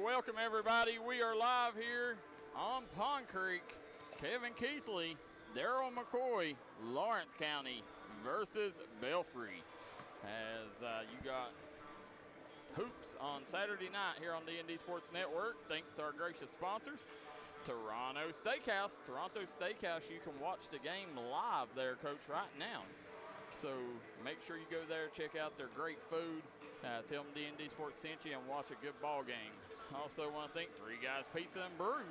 welcome everybody. We are live here on Pond Creek. Kevin Keathley, Darryl McCoy, Lawrence County versus Belfry. As you got hoops on Saturday night here on D&D Sports Network, thanks to our gracious sponsors, Toronto Steakhouse. Toronto Steakhouse, you can watch the game live there, Coach, right now. So make sure you go there, check out their great food. Tell them D&D Sports sent you and watch a good ball game. Also want to thank Three Guys Pizza and Brew.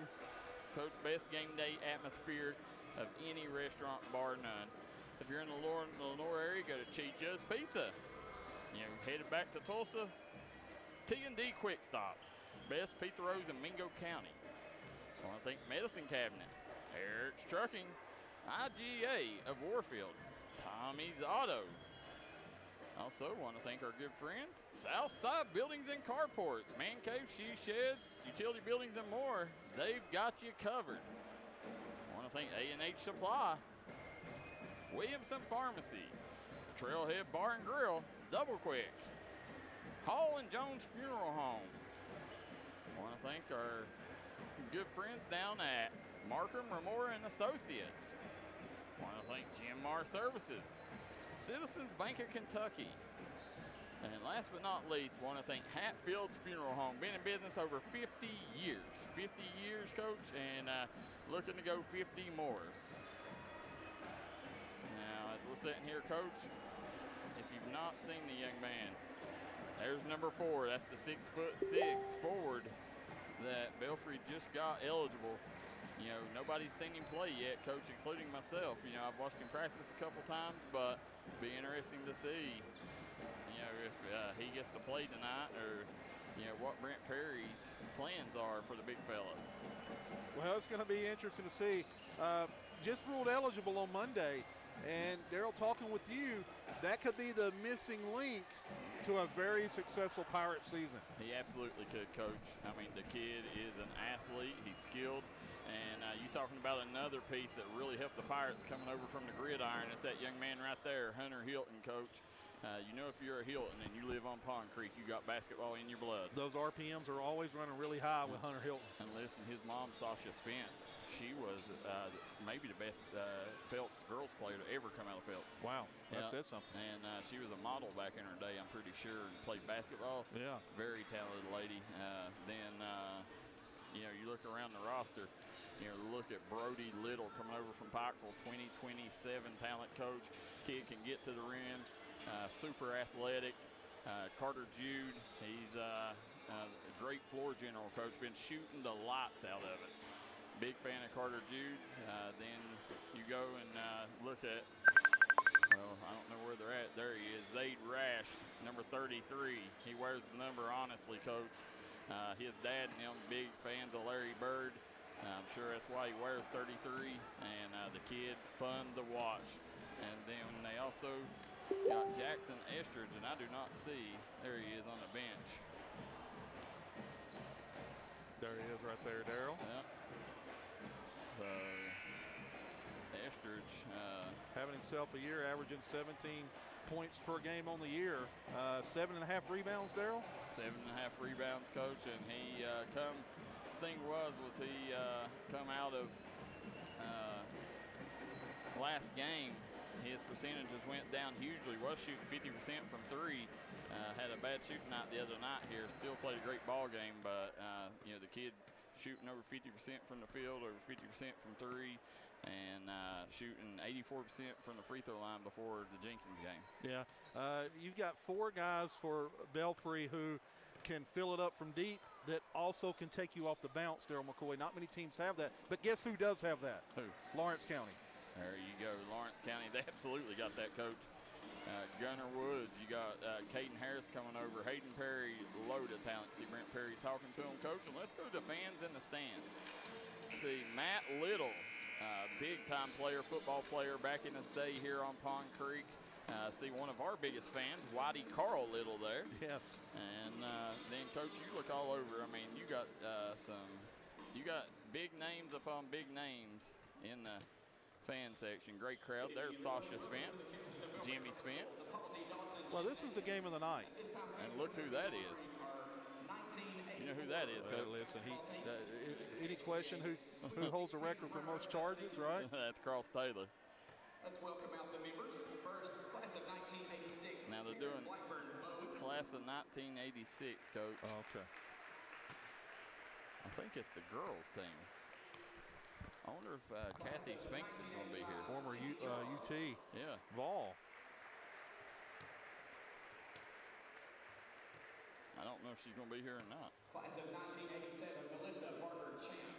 Coach, best game day atmosphere of any restaurant, bar none. If you're in the Lenore area, go to Chicha's Pizza. You know, headed back to Tulsa, T&D Quick Stop. Best pizza rolls in Mingo County. I want to thank Medicine Cabinet, Eric's Trucking, IGA of Warfield, Tommy's Auto. Also want to thank our good friends, Southside Buildings and Carports, Man Cave, Shoe Sheds, Utility Buildings and more. They've got you covered. I want to thank A&H Supply, Williamson Pharmacy, Trailhead Bar and Grill, Double Quick, Hall and Jones Funeral Home. I want to thank our good friends down at Markham, Remora and Associates. I want to thank GMR Services, Citizens Bank of Kentucky. And last but not least, want to thank Hatfield's Funeral Home. Been in business over 50 years. 50 years, Coach, and looking to go 50 more. Now, as we're sitting here, Coach, if you've not seen the young man, there's number 4. That's the 6'6" forward that Belfry just got eligible. You know, nobody's seen him play yet, Coach, including myself. You know, I've watched him practice a couple times, but be interesting to see, you know, if he gets to play tonight or, you know, what Brent Perry's plans are for the big fella. Well, it's going to be interesting to see. Just ruled eligible on Monday, and Darryl, talking with you, that could be the missing link to a very successful Pirate season. He absolutely could, Coach. I mean, the kid is an athlete. He's skilled. And you talking about another piece that really helped the Pirates coming over from the gridiron. It's that young man right there, Hunter Hilton, Coach. You know, if you're a Hilton and you live on Pond Creek, you got basketball in your blood. Those RPMs are always running really high with Hunter Hilton. And listen, his mom, Sasha Spence, she was maybe the best Phelps girls player to ever come out of Phelps. Wow, that says something. And she was a model back in her day, I'm pretty sure, and played basketball. Yeah. Very talented lady. You know, you look around the roster, you know, look at Brody Little coming over from Pikeville, 2027 talent, Coach. Kid can get to the rim, super athletic. Carter Jude, he's a great floor general, Coach. Been shooting the lights out of it. Big fan of Carter Jude's. Then you go and look at, well, I don't know where they're at. There he is, Zaid Rash, number 33. He wears the number honestly, Coach. His dad and them big fans of Larry Bird. I'm sure that's why he wears 33. And the kid, fun to watch. And then they also got Jackson Estridge, and I do not see. There he is on the bench. There he is right there, Darryl. Yep. Estridge. Having himself a year, averaging 17 points per game on the year. 7.5 rebounds, Darryl? 7.5 rebounds, Coach. And he he come out of last game. His percentages went down hugely. Was shooting 50% from 3. Had a bad shooting night the other night here. Still played a great ball game, but you know, the kid shooting over 50% from the field, over 50% from 3, and shooting 84% from the free throw line before the Jenkins game. Yeah, you've got 4 guys for Belfry who can fill it up from deep that also can take you off the bounce, Darryl McCoy. Not many teams have that, but guess who does have that? Who? Lawrence County. There you go, Lawrence County. They absolutely got that, Coach. Gunnar Woods, you got Caden Harris coming over. Hayden Perry, load of talent. See Brent Perry talking to him, Coach. And let's go to fans in the stands. See Matt Little, big-time player, football player back in his day here on Pond Creek. See one of our biggest fans, Whitey Carl Little there. Yes. And then, Coach, you look all over. I mean, you got you got big names upon big names in the fan section. Great crowd. There's Sasha Spence, Jimmy Spence. Well, this is the game of the night. And look who that is. You know who that is, Coach. Listen, any question who holds the record for most charges, right? That's Cross Taylor. Let's welcome out the members. First, class of 1986. Now they're doing class of 1986, Coach. Oh, okay. I think it's the girls' team. I wonder if Kathy Spinks is going to be here. Former UT. Yeah. Vol. I don't know if she's going to be here or not. Class of 1987, Melissa Barker Champ.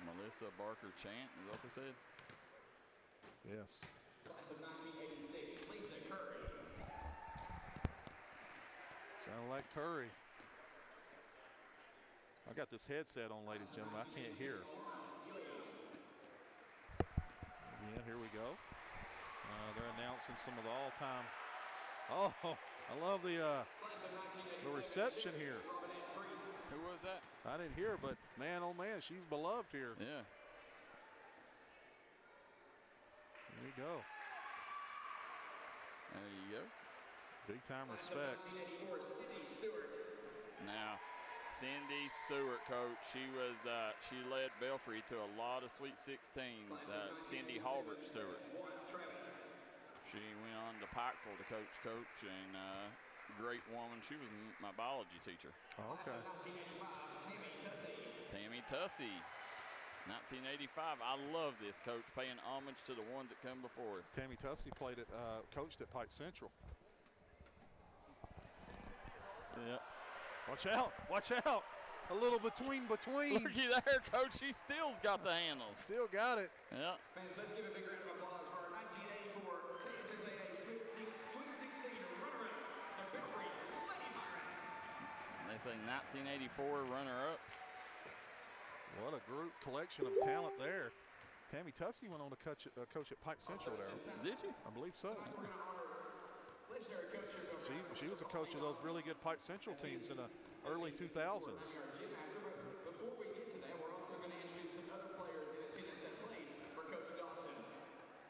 Melissa Barker Chant, is that what they said? Yes. Class of 1986, Lisa Curry. Sound like Curry. I got this headset on, ladies and gentlemen. I can't hear. Again, here we go. They're announcing some of the all-time. Oh, I love the reception here. Who was that? I didn't hear, but man, oh man, she's beloved here. Yeah. There you go. There you go. Big time respect. 1984, Cindy Stewart. Now, Cindy Stewart, Coach, she led Belfry to a lot of Sweet 16s. Cindy Halbert Stewart. She went on to Pikeville to coach, and great woman. She was my biology teacher. Oh, okay. Tammy Tussey, 1985. I love this, Coach, paying homage to the ones that come before. Tammy Tussey coached at Pike Central. Yeah. Watch out! Watch out! A little between. Looky there, Coach. She still's got the handles. Still got it. Yeah. Fans, let's give a big round of applause for our 1984 KHSAA Sweet 16 runner-up, the Belfry Lady Pirates. They say 1984 runner-up. What a group collection of talent there. Tammy Tussey went on to coach at Pike Central there. Did she? I believe so. Legendary coach here, She was a coach of those really good Pike Central teams in the early 2000s. Before we get to that, we're also going to introduce some other players in attendance that played for Coach Dodson.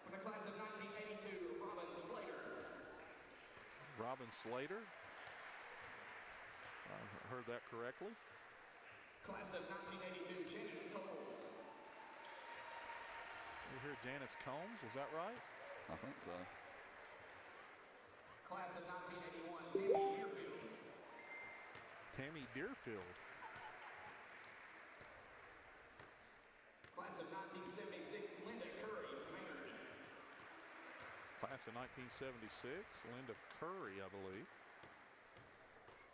From the class of 1982, Robin Slater. Robin Slater. I heard that correctly. Class of 1982, Janice Tolles. We hear Janice Combs, was that right? I think so. Class of 1981, Tammy Deerfield. Tammy Deerfield. Class of 1976, Linda Curry, Maynard. Class of 1976, Linda Curry, I believe.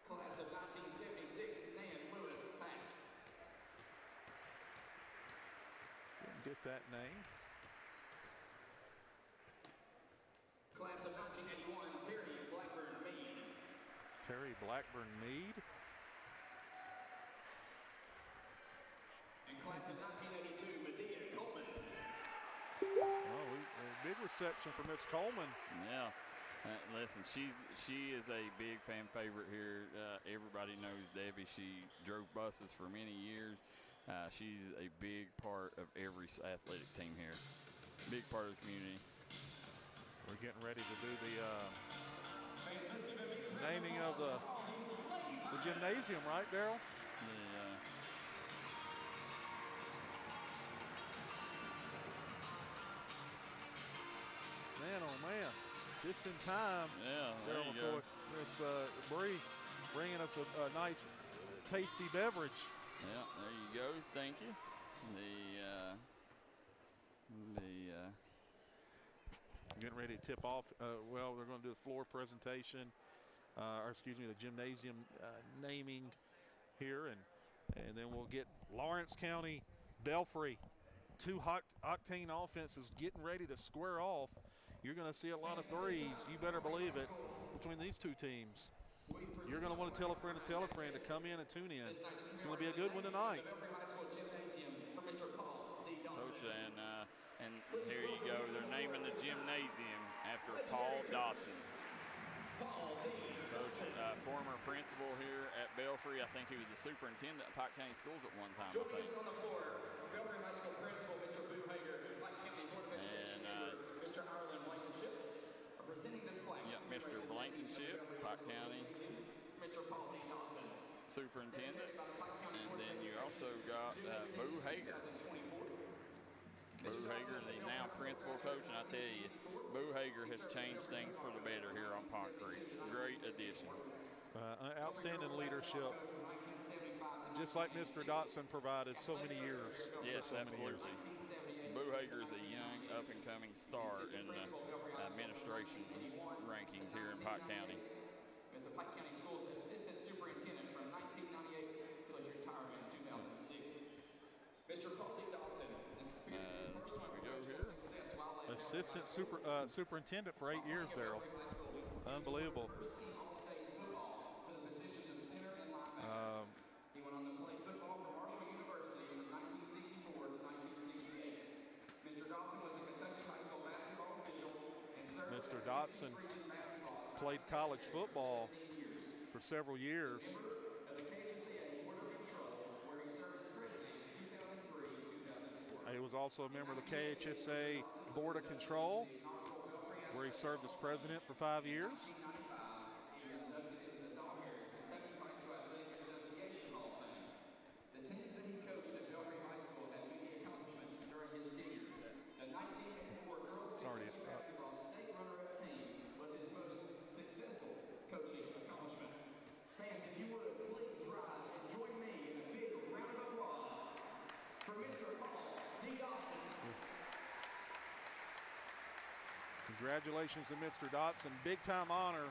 Class of 1976, Nan Lewis, Pack. Didn't get that name. Class of 1981, Terry Blackburn Mead. Terry Blackburn Mead. And class of 1982, Medea Coleman. Oh, a big reception for Miss Coleman. Yeah. Listen, she is a big fan favorite here. Everybody knows Debbie. She drove buses for many years. She's a big part of every athletic team here. Big part of the community. We're getting ready to do the naming of the gymnasium, right, Darryl? Yeah. Man, oh man, just in time. Yeah, there Darryl you go. McCoy, Miss Bree bringing us a nice, tasty beverage. Yeah, there you go. Thank you. Getting ready to tip off. Well, they're going to do the floor presentation, the gymnasium naming here, and then we'll get Lawrence County, Belfry, two octane offenses getting ready to square off. You're going to see a lot of threes. You better believe it between these two teams. You're going to want to tell a friend to come in and tune in. It's going to be a good one tonight. Coach, and here you go. They're naming the gymnasium after Paul Dotson. Coach, former principal here at Belfry. I think he was the superintendent of Pike County Schools at one time. Joining us on the floor, Belfry High School principal, Mr. Boo Hager, Pike County Board of Education member, Mr. Ireland Blankenship, are presenting this plaque. Yep, Mr. Blankenship, Pike County. Mr. Paul D. Dodson. superintendent. And then you also got Boo Hager. Boo Hager, the now principal coach, and I tell you, Boo Hager has changed things for the better here on Pond Creek. Great addition. Outstanding leadership, just like Mr. Dotson provided so many years. Yes, so absolutely. Many years. Boo Hager is a young, up-and-coming star in the administration rankings here in Pike County. As the Pike County Schools Assistant Superintendent from 1998 till his retirement in 2006. Mr. Paul D. Dodson. We go here. Assistant superintendent for 8 years, Darryl. Unbelievable. He went on to play football for Marshall University from 1964 to 1968. Mr. Dodson was a Kentucky high school basketball official and served Mr. Dotson played college football for several years. of the KHSAA Board of Control, where he served as president in 2003-2004. He was also a member of the KHSA Board of Control, where he served as president for 5 years. The teams that he coached at Belfry High School had many accomplishments during his tenure. The 1984 girls basketball state runner-up team was his most successful coaching accomplishment. Fans, if you would, please rise and join me in a big round of applause for Mr. Paul D. Dodson. Congratulations to Mr. Dotson. Big time honor.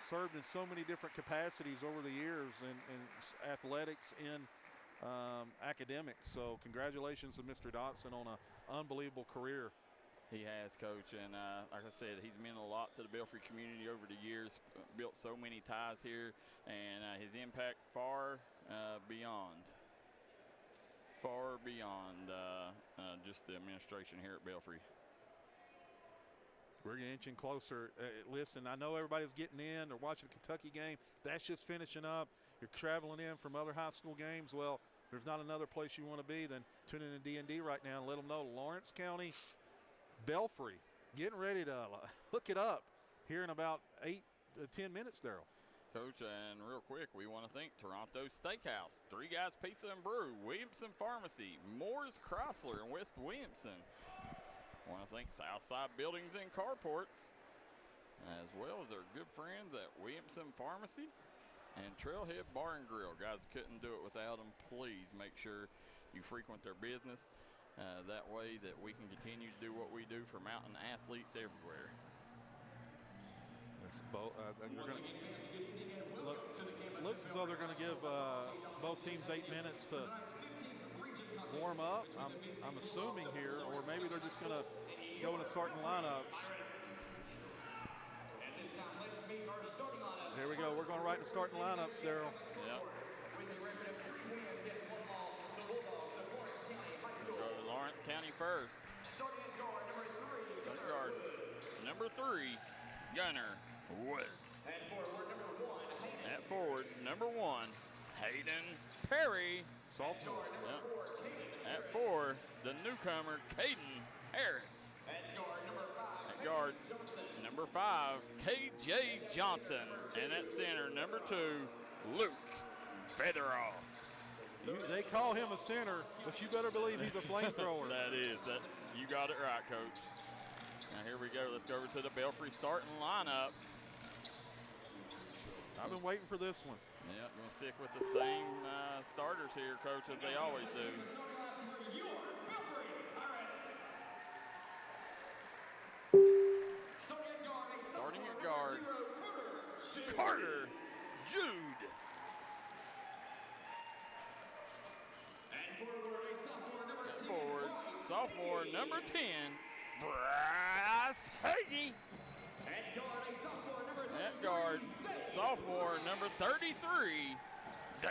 Served in so many different capacities over the years in athletics and academics. So congratulations to Mr. Dotson on an unbelievable career. He has, Coach, and like I said, he's meant a lot to the Belfry community over the years, built so many ties here, and his impact far beyond just the administration here at Belfry. We're inching closer. Listen, I know everybody's getting in. They're watching the Kentucky game. That's just finishing up. You're traveling in from other high school games. Well, there's not another place you want to be than tuning in to D&D right now and let them know Lawrence County, Belfry, getting ready to hook it up here in about 8 to 10 minutes, Darryl. Coach, and real quick, we want to thank Toronto Steakhouse, Three Guys Pizza and Brew, Williamson Pharmacy, Moore's Chrysler in West Williamson. I want to thank Southside Buildings and Carports, as well as our good friends at Williamson Pharmacy and Trailhead Bar and Grill. Guys, couldn't do it without them. Please make sure you frequent their business. That way that we can continue to do what we do for mountain athletes everywhere. Looks as though they're going to give both teams 8 minutes to warm up. I'm assuming here, or maybe they're just going to go into starting lineups. There we go. We're going right to starting lineups, Darryl. Yep. Go to Lawrence County first. Starting guard number 3, Gunner Woods. At forward, number 1, Hayden Perry. Sophomore. Yep. At 4, the newcomer, Caden Harris. At guard, number 5, KJ Johnson. And at center, number 2, Luke Featheroff. They call him a center, but you better believe he's a flamethrower. You got it right, Coach. Now here we go. Let's go over to the Belfry starting lineup. I've been waiting for this one. Yeah, going to stick with the same starters here, Coach, as they always do. Starting at guard, Carter Jude. At forward, sophomore number 10, Bryce Hagee. At guard, sophomore number 33, Zane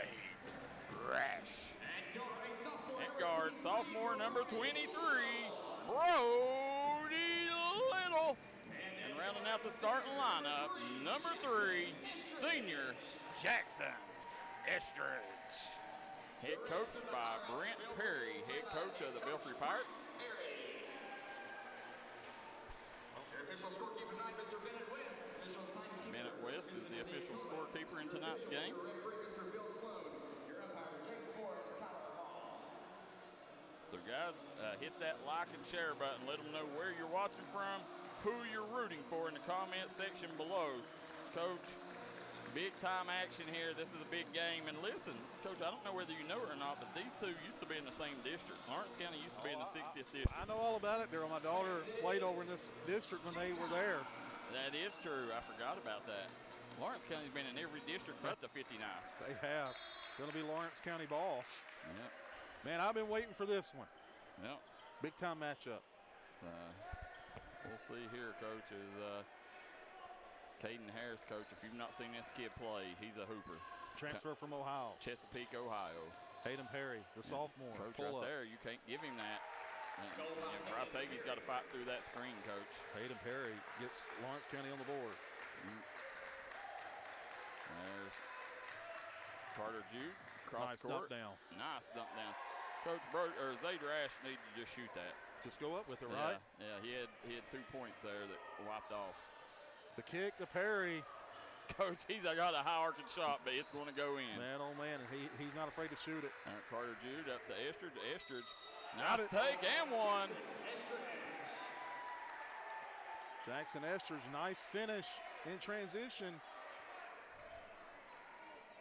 Rash. At guard, sophomore number 23, Brody Little. And rounding out the starting lineup, number 3, senior Jackson Estridge. Head coached by Brent Perry, head coach of the Belfry Pirates. Bennett West is the tonight's game. Mr. Bill Sloan. Your umpires, James Moore and Tyler Hall. So guys, hit that like and share button. Let them know where you're watching from, who you're rooting for in the comment section below. Coach, big time action here. This is a big game. And listen, Coach, I don't know whether you know it or not, but these two used to be in the same district. Lawrence County used to be in the 60th district. I know all about it, Darryl. My daughter played over in this district when they were there. That is true. I forgot about that. Lawrence County's been in every district but the 59th. They have. Going to be Lawrence County ball. Yep. Man, I've been waiting for this one. Yep. Big time matchup. We'll see here, Coach, is Caden Harris, Coach. If you've not seen this kid play, he's a hooper. Transfer from Ohio. Chesapeake, Ohio. Hayden Perry, the sophomore. Coach, Pull right up. there, you can't give him that. And Bryce Hagee's got to fight through that screen, Coach. Hayden Perry gets Lawrence County on the board. There's Carter Jude, cross Nice court. dump down. Nice dump down. Coach Zay Rash needed to just shoot that. Just go up with it, right? Yeah, he had 2 points there that wiped off. The kick to Perry. Coach, he's got a high arcing shot, but it's going to go in. Man, oh man, and he's not afraid to shoot it. All right, Carter Jude up to Estridge. Estridge, Got nice it. take and one. Jackson Estridge, nice finish in transition.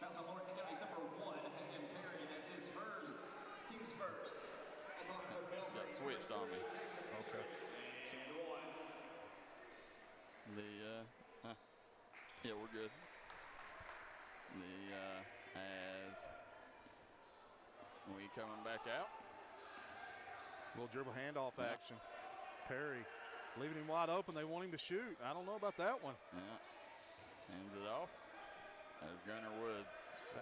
Fouls on Lawrence County's number 1, Hayden Perry. That's his first. Team's first. That's on for Belfry. Got switched on me. Okay. Yeah, we're good. As we coming back out. Little dribble handoff action. Perry leaving him wide open. They want him to shoot. I don't know about that one. Yeah. Hands it off. There's Gunner Woods.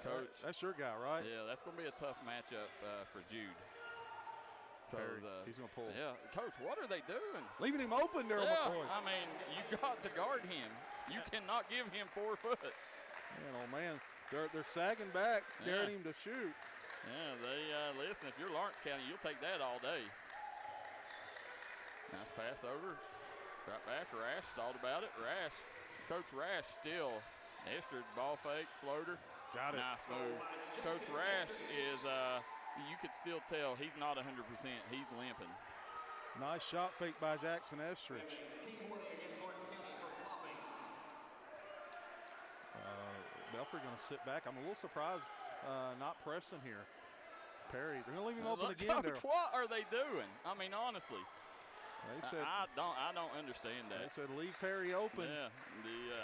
Coach. That's your guy, right? Yeah, that's going to be a tough matchup for Jude. Perry, he's going to pull. Yeah, Coach, what are they doing? Leaving him open, Darryl McCoy. I mean, you got to guard him. You cannot give him 4 foot. Man, oh man, they're sagging back, daring him to shoot. Yeah, they listen. If you're Lawrence County, you'll take that all day. Nice pass over. Right back. Rash thought about it. Rash, Coach Rash still. Estridge ball fake floater. Got it. Nice move. Coach Rash is. You could still tell he's not 100%. He's limping. Nice shot fake by Jackson Estridge. Team warning against Lawrence County for flopping. Belfry going to sit back. I'm a little surprised not pressing here. Perry, they're going to leave him open again. Coach, what are they doing? I mean, honestly. They said, I don't understand that. They said leave Perry open. Yeah,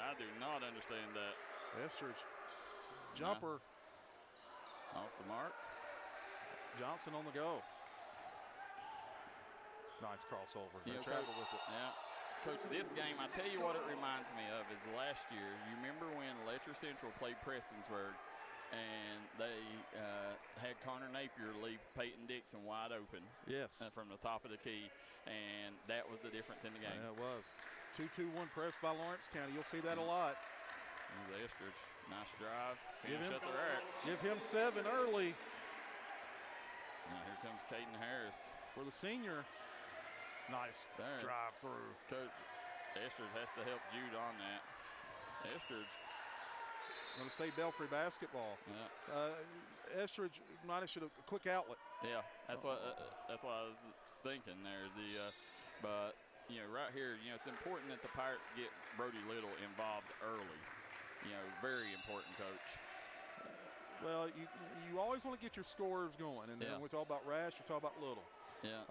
I do not understand that. Estridge, jumper. Off the mark. Johnson on the go. Nice crossover. They travel with it. Yeah. Coach, this game, I tell you what it reminds me of is last year. You remember when Letcher Central played Prestonsburg and they had Connor Napier leave Peyton Dixon wide open. Yes. From the top of the key, and that was the difference in the game. Yeah, it was. 2-2-1 press by Lawrence County. You'll see that a lot. There's Estridge. Nice drive. Finish at the rack. Give him 7 early. Now here comes Caden Harris. For the senior. Nice drive through. Coach Estridge has to help Jude on that. Estridge. Going to stay Belfry basketball. Yeah. Estridge might have should have a quick outlet. Yeah, that's what I was thinking there. But you know, right here, you know, it's important that the Pirates get Brody Little involved early. You know, very important, Coach. Well, you always want to get your scorers going, and then we talk about Rash, we talk about Little. Yeah,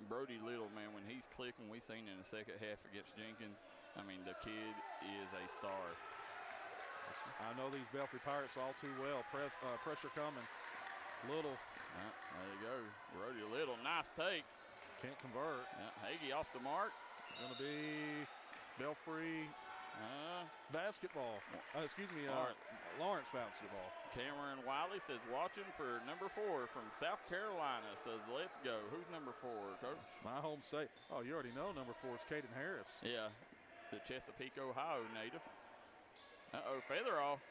Brody Little, man, when he's clicking, we seen in the second half against Jenkins. I mean, the kid is a star. I know these Belfry Pirates all too well. Pressure coming. Little. There you go. Brody Little, nice take. Can't convert. Hagee off the mark. Going to be Belfry basketball. Excuse me, Lawrence basketball. Cameron Wiley says, watching for number 4 from South Carolina. Says, let's go. Who's number 4, Coach? My home state. Oh, you already know number 4 is Caden Harris. Yeah, the Chesapeake, Ohio native. Feather off.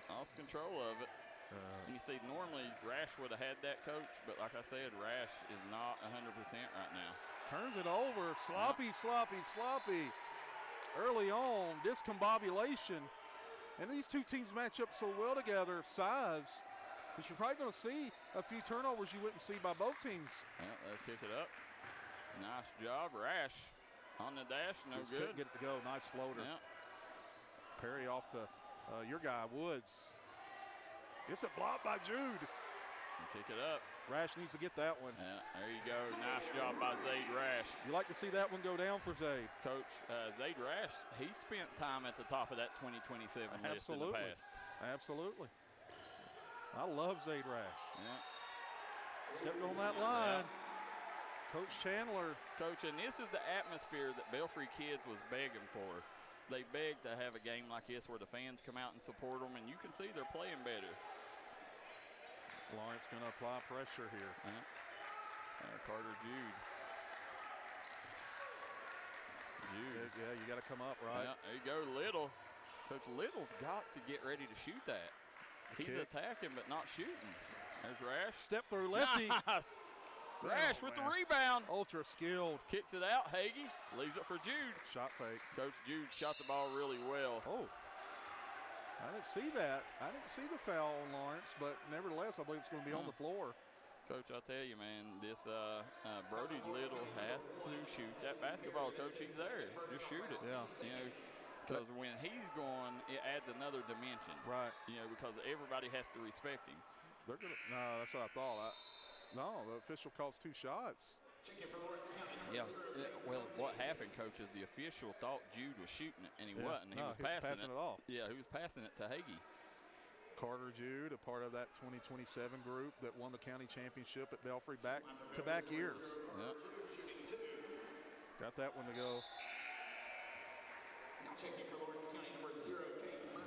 Lost control of it. You see, normally Rash would have had that, Coach, but like I said, Rash is not 100% right now. Turns it over. Sloppy. Early on, discombobulation. And these two teams match up so well together, size, that you're probably going to see a few turnovers you wouldn't see by both teams. Yeah, they'll kick it up. Nice job, Rash on the dash, no Just good. couldn't get it to go. Nice floater. Yeah. Perry off to your guy, Woods. It's a block by Jude. Kick it up. Rash needs to get that one. Yeah, there you go. Nice job by Zaid Rash. You like to see that one go down for Zaid. Coach, Zaid Rash, he spent time at the top of that 2027 list in the past. Absolutely. I love Zaid Rash. Yeah. Stepped on that line. Coach Chandler. Coach, and this is the atmosphere that Belfry kids was begging for. They begged to have a game like this where the fans come out and support them, and you can see they're playing better. Lawrence going to apply pressure here. Carter Jude. Yeah, you got to come up, right? Yeah, there you go, Little. Coach Little's got to get ready to shoot that. He's attacking but not shooting. There's Rash. Step through lefty. Nice. Rash with the rebound. Ultra skilled. Kicks it out. Hagee leaves it for Jude. Shot fake. Coach Jude shot the ball really well. Oh, I didn't see that. I didn't see the foul on Lawrence, but nevertheless, I believe it's going to be on the floor. Coach, I'll tell you, man, this Brody Little has to shoot that basketball. Coach, he's there. Just shoot it. Yeah. You know, because when he's going, it adds another dimension. Right. You know, because everybody has to respect him. They're gonna. No, that's what I thought. No, the official calls 2 shots. Yeah. Well, what happened, Coach, is the official thought Jude was shooting it, and he wasn't. He was passing it off. Yeah, he was passing it to Hagee. Carter Jude, a part of that 2027 group that won the county championship at Belfry back-to-back years. Yeah. Got that one to go.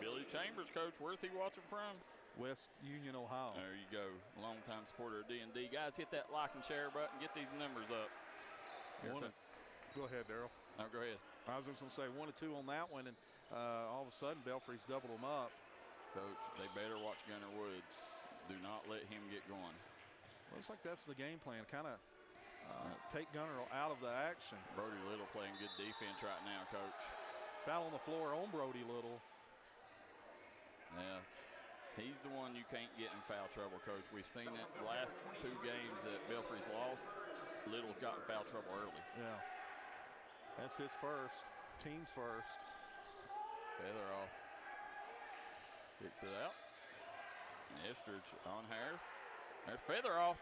Billy Chambers, Coach, where's he watching from? West Union, Ohio. There you go. Longtime supporter of D&D. Guys, hit that like and share button. Get these numbers up. Go ahead, Darryl. No, go ahead. I was just going to say 1-2 on that one, and all of a sudden Belfry's doubled them up. Coach, they better watch Gunner Woods. Do not let him get going. Looks like that's the game plan. Kind of take Gunner out of the action. Brody Little playing good defense right now, Coach. Foul on the floor on Brody Little. Yeah. He's the one you can't get in foul trouble, Coach. We've seen it the last 2 games that Belfry's lost. Little's got in foul trouble early. Yeah. That's his first. Team's first. Feather off. Kicks it out. Estridge on Harris. There's Feather off.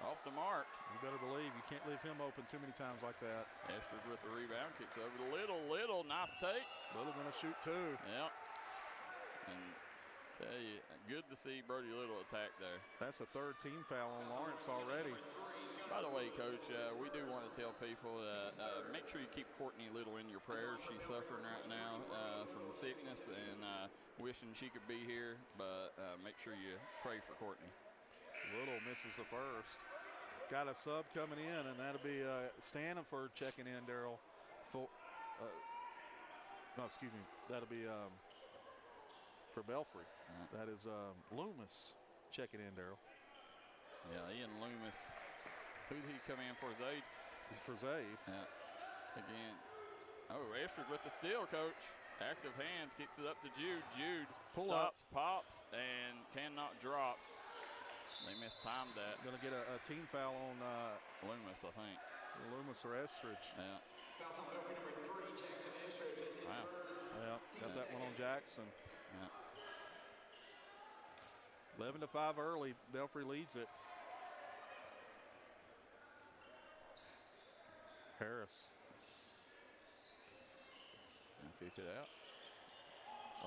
Off the mark. You better believe you can't leave him open too many times like that. Estridge with the rebound. Kicks over to Little. Little, nice take. Little gonna shoot 2. Yeah. And tell you, good to see Brody Little attack there. That's a 3rd team foul on Lawrence already. By the way, Coach, we do want to tell people, make sure you keep Courtney Little in your prayers. She's suffering right now from sickness and wishing she could be here, but make sure you pray for Courtney. Little misses the first. Got a sub coming in, and that'll be Stanford checking in, Darryl. No, excuse me. That'll be for Belfry. That is Loomis checking in, Darryl. Yeah, Ian Loomis. Who did he come in for, Zaid? For Zaid. Yeah. Again. Oh, Estridge with the steal, Coach. Active hands, kicks it up to Jude. Jude stops, pops, and cannot drop. They mistimed that. Going to get a team foul on Loomis, I think. Loomis or Estridge. Yeah. Fouls on Belfry number 3, Jackson Estridge. It's his first. Yeah, got that one on Jackson. Yeah. 11-5 early. Belfry leads it. Harris. And kick it out.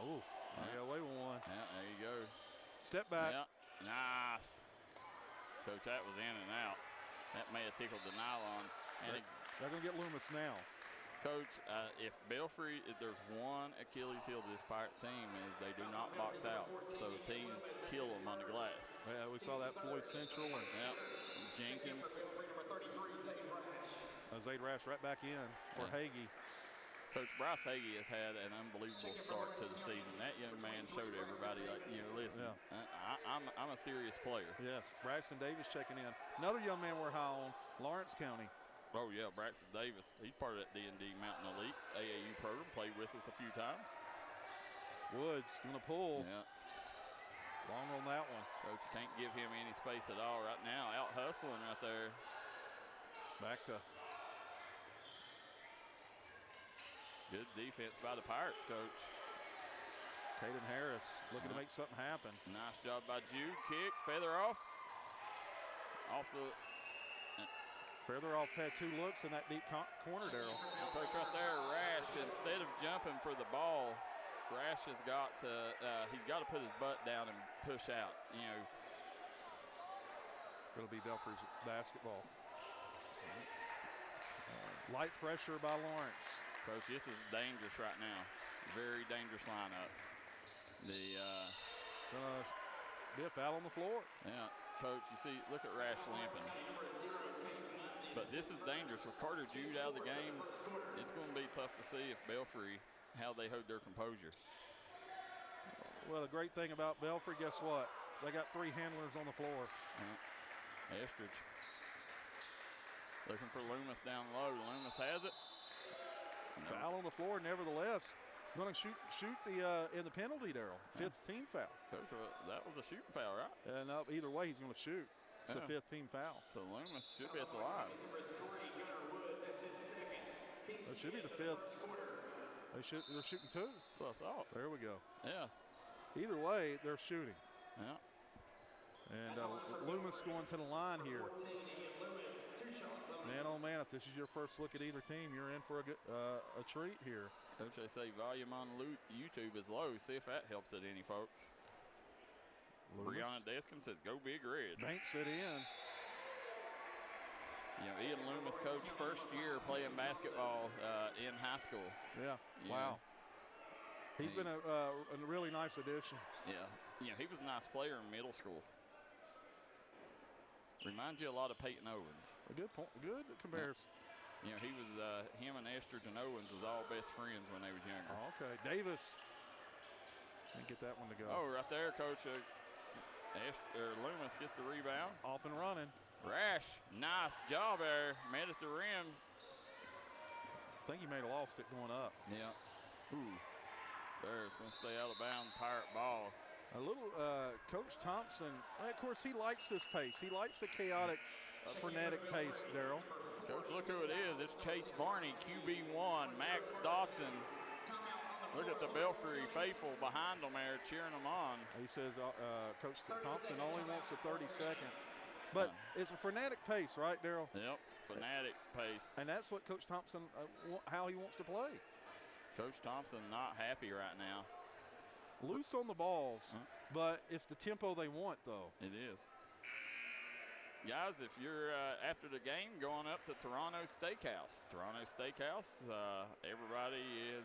Oh, I got away with one. Yeah, there you go. Step back. Yeah, nice. Coach, that was in and out. That may have tickled the nylon. And They're going to get Loomis now. Coach, if Belfry, if there's one Achilles heel to this Pirate team is they do not box out. So teams kill them on the glass. Yeah, we saw that Floyd Central and Jenkins. Zaid Rash right back in for Hagee. Coach Bryce Hagee has had an unbelievable start to the season. That young man showed everybody, like, listen, I'm a serious player. Yes, Braxton Davis checking in. Another young man we're high on, Lawrence County. Oh, yeah, Braxton Davis. He's part of that D&D Mountain Elite AAU program. Played with us a few times. Woods going to pull. Yeah. Long on that one. Coach can't give him any space at all right now. Out hustling right there. Back to. Good defense by the Pirates, Coach. Caden Harris looking to make something happen. Nice job by Jude. Kicks, feather off. Off the. Featheroff's had 2 looks in that deep corner, Darryl. Coach right there, Rash, instead of jumping for the ball, Rash has got to, he's got to put his butt down and push out, you know. It'll be Belfry's basketball. Light pressure by Lawrence. Coach, this is dangerous right now. Very dangerous lineup. The be a foul on the floor. Yeah, Coach, you see, look at Rash limping. But this is dangerous. With Carter Jude out of the game, it's going to be tough to see if Belfry, how they hold their composure. Well, the great thing about Belfry, guess what? They got 3 handlers on the floor. Estridge looking for Loomis down low. Loomis has it. Foul on the floor, nevertheless. Going to shoot the in the penalty, Darryl. 5th team foul. Coach, that was a shooting foul, right? And either way, he's going to shoot. It's a 5th team foul. So Loomis should be at the line. It should be the 5th. They're shooting 2. That's what I thought. There we go. Yeah. Either way, they're shooting. Yeah. And Loomis going to the line here. Man, oh man, if this is your first look at either team, you're in for a treat here. Coach, they say volume on YouTube is low. See if that helps it any, folks. Brianna Deskin says, go Big Red. Banks it in. You know, Ian Loomis, Coach, first year playing basketball in high school. Yeah, wow. He's been a really nice addition. Yeah, you know, he was a nice player in middle school. Reminds you a lot of Peyton Owens. A good point, good comparison. You know, he was, him and Estridge and Owens was all best friends when they was younger. Oh, okay, Davis. Didn't get that one to go. Oh, right there, Coach. Loomis gets the rebound. Off and running. Rash, nice job there. Met at the rim. I think he may have lost it going up. Yeah. Ooh. There, it's going to stay out of bounds. Pirate ball. A little Coach Thompson, of course, he likes this pace. He likes the chaotic, frenetic pace, Darryl. Coach, look who it is. It's Chase Varney, QB1, Max Dotson. Look at the Belfry faithful behind them there, cheering them on. He says Coach Thompson only wants a 30-second. But it's a frenetic pace, right, Darryl? Yep, frenetic pace. And that's what Coach Thompson, how he wants to play. Coach Thompson not happy right now. Loose on the balls, but it's the tempo they want, though. It is. Guys, if you're after the game going up to Toronto Steakhouse. Everybody is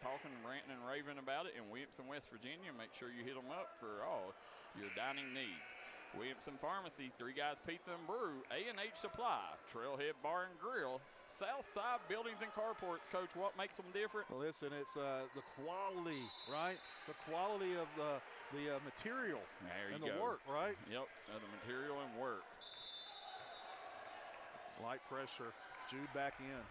talking, ranting, and raving about it in Williamson, West Virginia. Make sure you hit them up for all your dining needs. Williamson Pharmacy, 3 Guys Pizza and Brew, A&H Supply, Trailhead Bar and Grill, Southside Buildings and Carports. Coach, what makes them different? Well, listen, it's the quality, right? The quality of the material and the work, right? Yep, the material and work. Light pressure, Jude back in.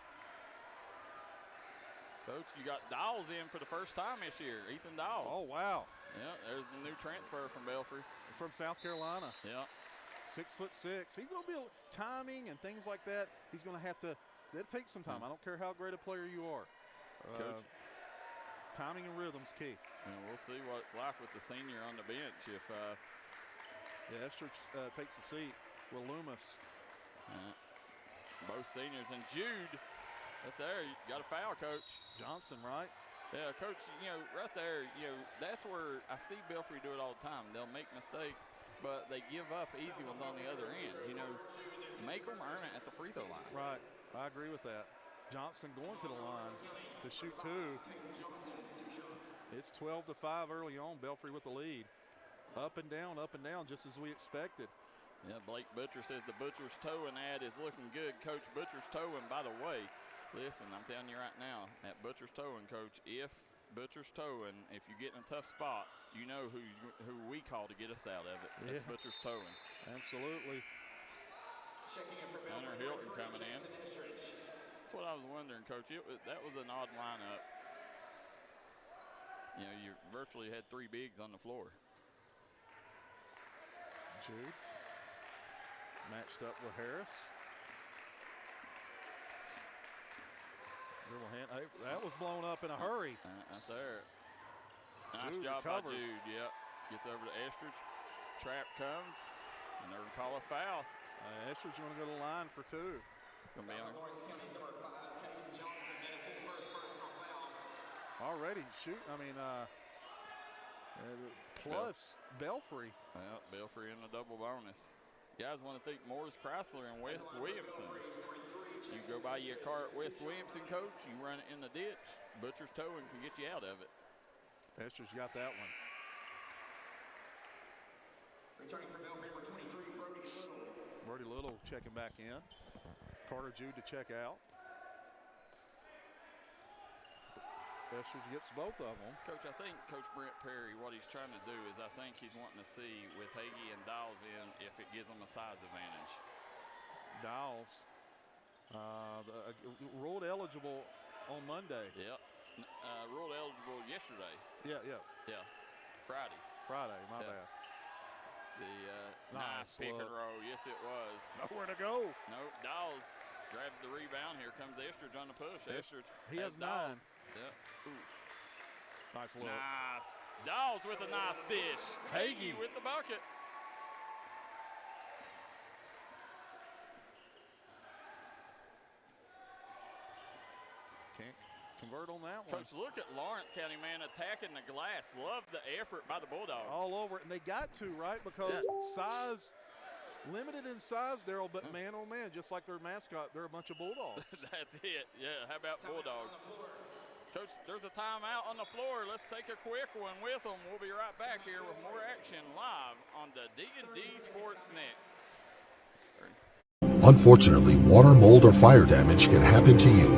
Coach, you got Dawes in for the first time this year, Ethan Dawes. Oh, wow. Yeah, there's the new transfer from Belfry. From South Carolina. Yeah. 6'6". He's going to be timing and things like that. He's going to have to, that takes some time. I don't care how great a player you are. Coach. Timing and rhythm's key. And we'll see what it's like with the senior on the bench. If Estridge takes the seat with Loomis. Both seniors. And Jude, right there, you got a foul, Coach. Johnson, right? Yeah, Coach, you know, right there, you know, that's where I see Belfry do it all the time. They'll make mistakes, but they give up easy ones on the other end. You know, make them earn it at the free throw line. Right, I agree with that. Johnson going to the line to shoot 2. It's 12-5 early on, Belfry with the lead. Up and down, just as we expected. Yeah, Blake Butcher says the Butcher's Towing ad is looking good. Coach, Butcher's Towing, by the way, listen, I'm telling you right now, at Butcher's Towing, Coach, if Butcher's Towing, if you get in a tough spot, you know who we call to get us out of it. That's Butcher's Towing. Absolutely. Hunter Hilton coming in. That's what I was wondering, Coach. That was an odd lineup. you virtually had 3 bigs on the floor. Jude matched up with Harris. Dribble hand. Hey, that was blown up in a hurry. Out there. Nice Jude job recovers. by Jude. Yep. Gets over to Estridge. Trap comes, and they're going to call a foul. Estridge going to go to the line for 2. It's going to be on. Lawrence County's number 5, Caden Johnson, gets his first personal foul. Already shoot. I mean, plus Belfry. Well, Belfry in the double bonus. You guys want to think Morris Chrysler and West Williamson. You go buy you a car at West Williamson, Coach, you run it in the ditch, Butcher's Towing can get you out of it. Estridge got that one. Returning for Belfry, number 23, Brody Little. Brody Little checking back in. Carter Jude to check out. Estridge gets both of them. Coach, I think Coach Brent Perry, what he's trying to do is I think he's wanting to see with Hagee and Dowles in if it gives them a size advantage. Dowles ruled eligible on Monday. Yep. Ruled eligible yesterday. Yeah. Friday. My bad. The Nice nice pick and look. roll. Yes, it was. Nowhere to go. Nope. Dowles grabs the rebound. Here comes Estridge on the push. Estridge. He has 9. Dowles. Yep. Ooh. Nice look. Nice. Dowles with a nice dish. Hagee. Hagee with the bucket. Can't convert on that one. Coach, look at Lawrence County, man, attacking the glass. Love the effort by the Bulldogs. All over it, and they got to, right? Because size, limited in size, Darryl, but man, oh man, just like their mascot, they're a bunch of Bulldogs. That's it. Yeah, how about Bulldogs? Coach, there's a timeout on the floor. Let's take a quick one with them. We'll be right back here with more action live on the D&D Sports Network. Unfortunately, water, mold, or fire damage can happen to you.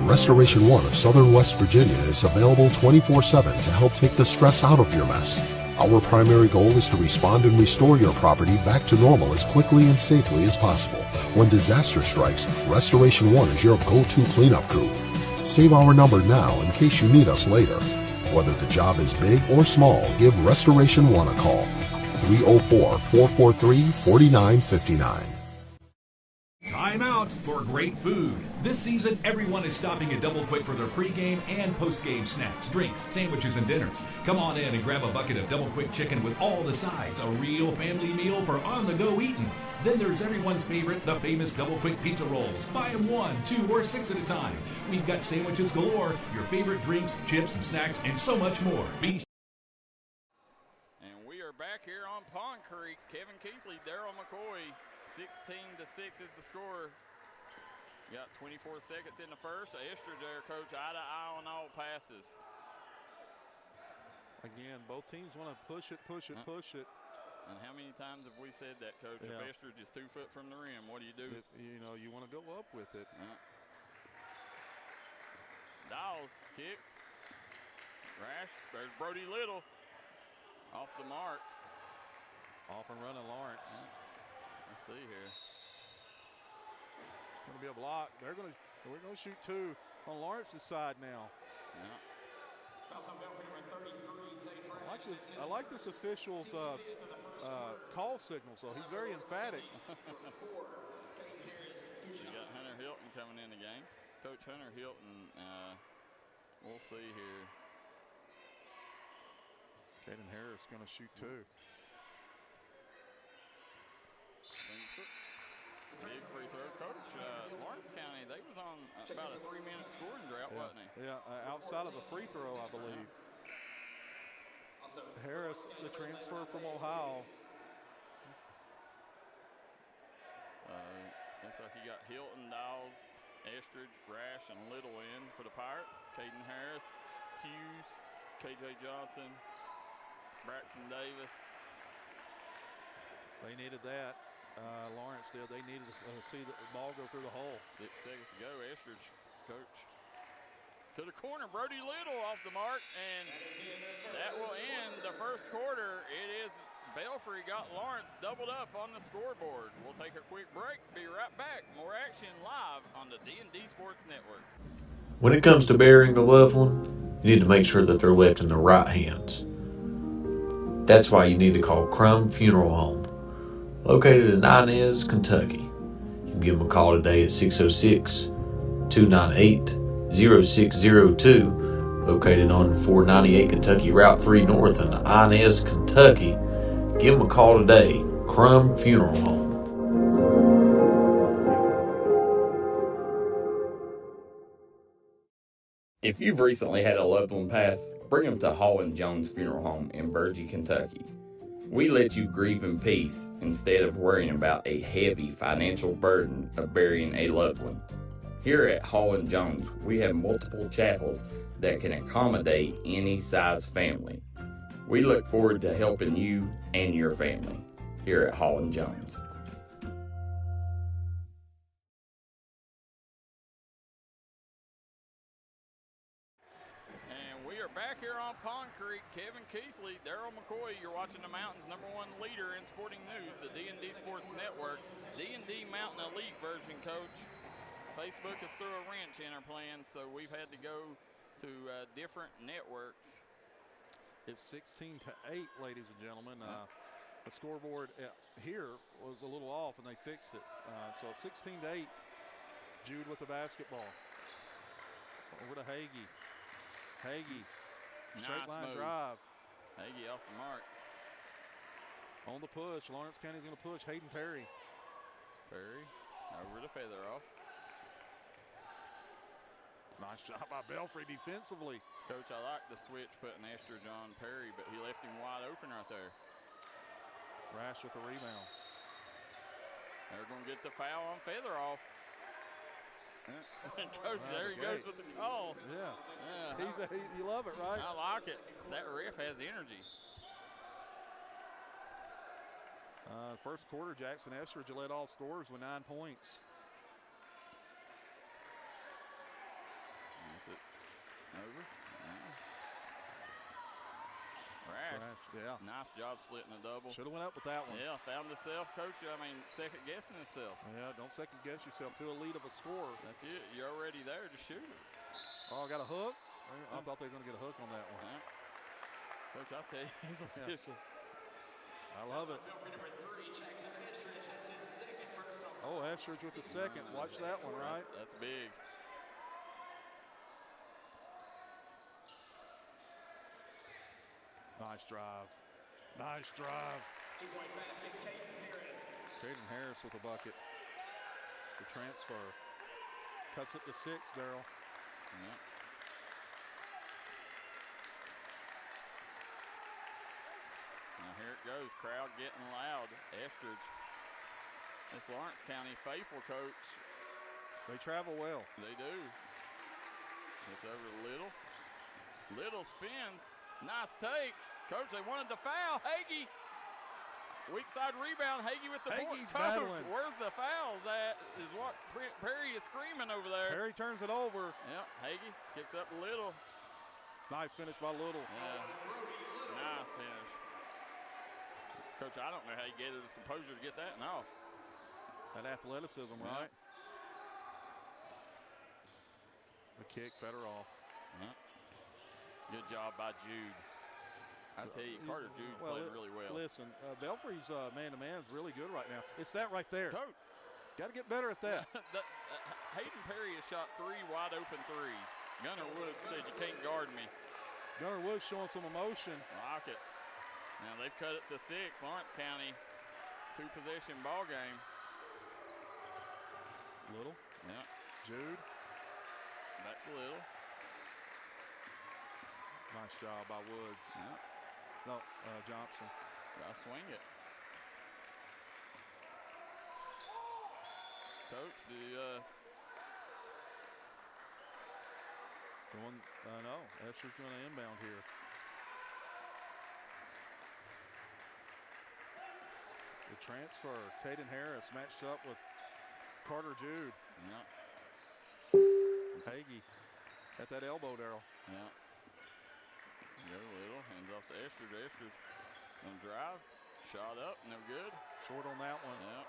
Restoration One of Southern West Virginia is available 24/7 to help take the stress out of your mess. Our primary goal is to respond and restore your property back to normal as quickly and safely as possible. When disaster strikes, Restoration One is your go-to cleanup crew. Save our number now in case you need us later. Whether the job is big or small, give Restoration One a call. 304-443-4959. Time out for great food. This season, everyone is stopping at Double Quick for their pregame and postgame snacks, drinks, sandwiches, and dinners. Come on in and grab a bucket of Double Quick chicken with all the sides, a real family meal for on-the-go eating. Then there's everyone's favorite, the famous Double Quick pizza rolls. Buy them 1, 2, or 6 at a time. We've got sandwiches galore, your favorite drinks, chips, and snacks, and so much more. And we are back here on Pond Creek. Kevin Keathley, Darryl McCoy. 16-6 is the score. Got 24 seconds in the first. Estridge there, Coach, eye to eye on all passes. Again, both teams want to push it. And how many times have we said that, Coach? Yeah. If Estridge is 2 foot from the rim, what do you do? You want to go up with it. Dowles kicks. Rash. There's Brody Little. Off the mark. Off and running Lawrence. Let's see here. Going to be a block. We're going to shoot 2 on Lawrence's side now. Yeah. I like this official's call signal, so he's very emphatic. You got Hunter Hilton coming in the game. Coach Hunter Hilton, we'll see here. Caden Harris going to shoot 2. Big free throw, Coach. Lawrence County, they was on about a 3-minute scoring drought, wasn't they? Yeah, outside of the free throw, I believe. Harris, the transfer from Ohio. Looks like you got Hilton, Dowles, Estridge, Rash, and Little in for the Pirates. Caden Harris, Hughes, KJ Johnson, Braxton Davis. They needed that. Lawrence did. They needed to see the ball go through the hole. 6 seconds to go. Estridge, Coach. To the corner, Brody Little off the mark, and that will end the first quarter. It is Belfry got Lawrence doubled up on the scoreboard. We'll take a quick break, be right back. More action live on the D&D Sports Network. When it comes to burying a loved one, you need to make sure that they're left in the right hands. That's why you need to call Crum Funeral Home, located in Inez, Kentucky. You can give them a call today at 606-298-0602, located on 498 Kentucky Route 3 North in Inez, Kentucky. Give them a call today, Crum Funeral Home. If you've recently had a loved one pass, bring them to Hall & Jones Funeral Home in Burgee, Kentucky. We let you grieve in peace instead of worrying about a heavy financial burden of burying a loved one. Here at Hall & Jones, we have multiple chapels that can accommodate any size family. We look forward to helping you and your family here at Hall & Jones. Back here on Pond Creek, Kevin Keathley, Darryl McCoy, you're watching the Mountain's #1 leader in sporting news, the D&D Sports Network. D&D Mountain Elite version, Coach. Facebook has threw a wrench in our plans, so we've had to go to different networks. It's 16-8, ladies and gentlemen. The scoreboard here was a little off, and they fixed it. So 16-8, Jude with the basketball. Over to Hagee. Hagee. Straight Nice line move. drive. Hagee off the mark. On the push. Lawrence County's going to push. Hayden Perry. Perry over to feather off. Nice job by Belfry defensively. Coach, I like the switch putting Estridge on Perry, but he left him wide open right there. Rash with the rebound. They're going to get the foul on feather off. Coach, there he goes with the call. Yeah. You love it, right? I like it. That ref has energy. First quarter, Jackson Estridge led all scorers with 9 points. That's it. Over. Rash. Yeah. Nice job splitting the double. Should have went up with that one. Yeah, found himself, Coach. I mean, second guessing himself. Yeah, don't second guess yourself to a lead of a score. That's it. You're already there to shoot it. Oh, got a hook? I thought they were going to get a hook on that one. Yeah. Coach, I'll tell you, he's official. I love it. Oh, Estridge with the second. Watch that one, right? That's big. Nice drive. Nice drive. Caden Harris with a bucket. The transfer. Cuts it to 6, Darryl. Yeah. Now here it goes. Crowd getting loud. Estridge. This Lawrence County faithful, Coach. They travel well. They do. It's over Little. Little spins. Nice take. Coach, they wanted the foul. Hagee. Weak side rebound. Hagee with the board. Coach, where's the fouls at? Is what Perry is screaming over there. Perry turns it over. Yep, Hagee kicks up Little. Nice finish by Little. Yeah. Nice finish. Coach, I don't know how he gathered his composure to get that and off. That athleticism, right? The kick, Fetter off. Yeah. Good job by Jude. I tell you, Carter Jude played really well. Listen, Belfry's man-to-man is really good right now. It's that right there. Coach. Got to get better at that. Hayden Perry has shot 3 wide-open threes. Gunnar Wood said, you can't guard me. Gunnar Wood showing some emotion. I like it. Now they've cut it to 6. Lawrence County, 2-possession ball game. Little. Yeah. Jude. Back to Little. Nice job by Woods. Yeah. No, Johnson. Gotta swing it. Coach, do you, no, Estridge going to inbound here. The transfer, Caden Harris matched up with Carter Jude. Yeah. Hagee at that elbow, Darryl. Yeah. Go Little, hands off to Estridge. Estridge gonna drive, shot up, no good. Short on that one. Yeah.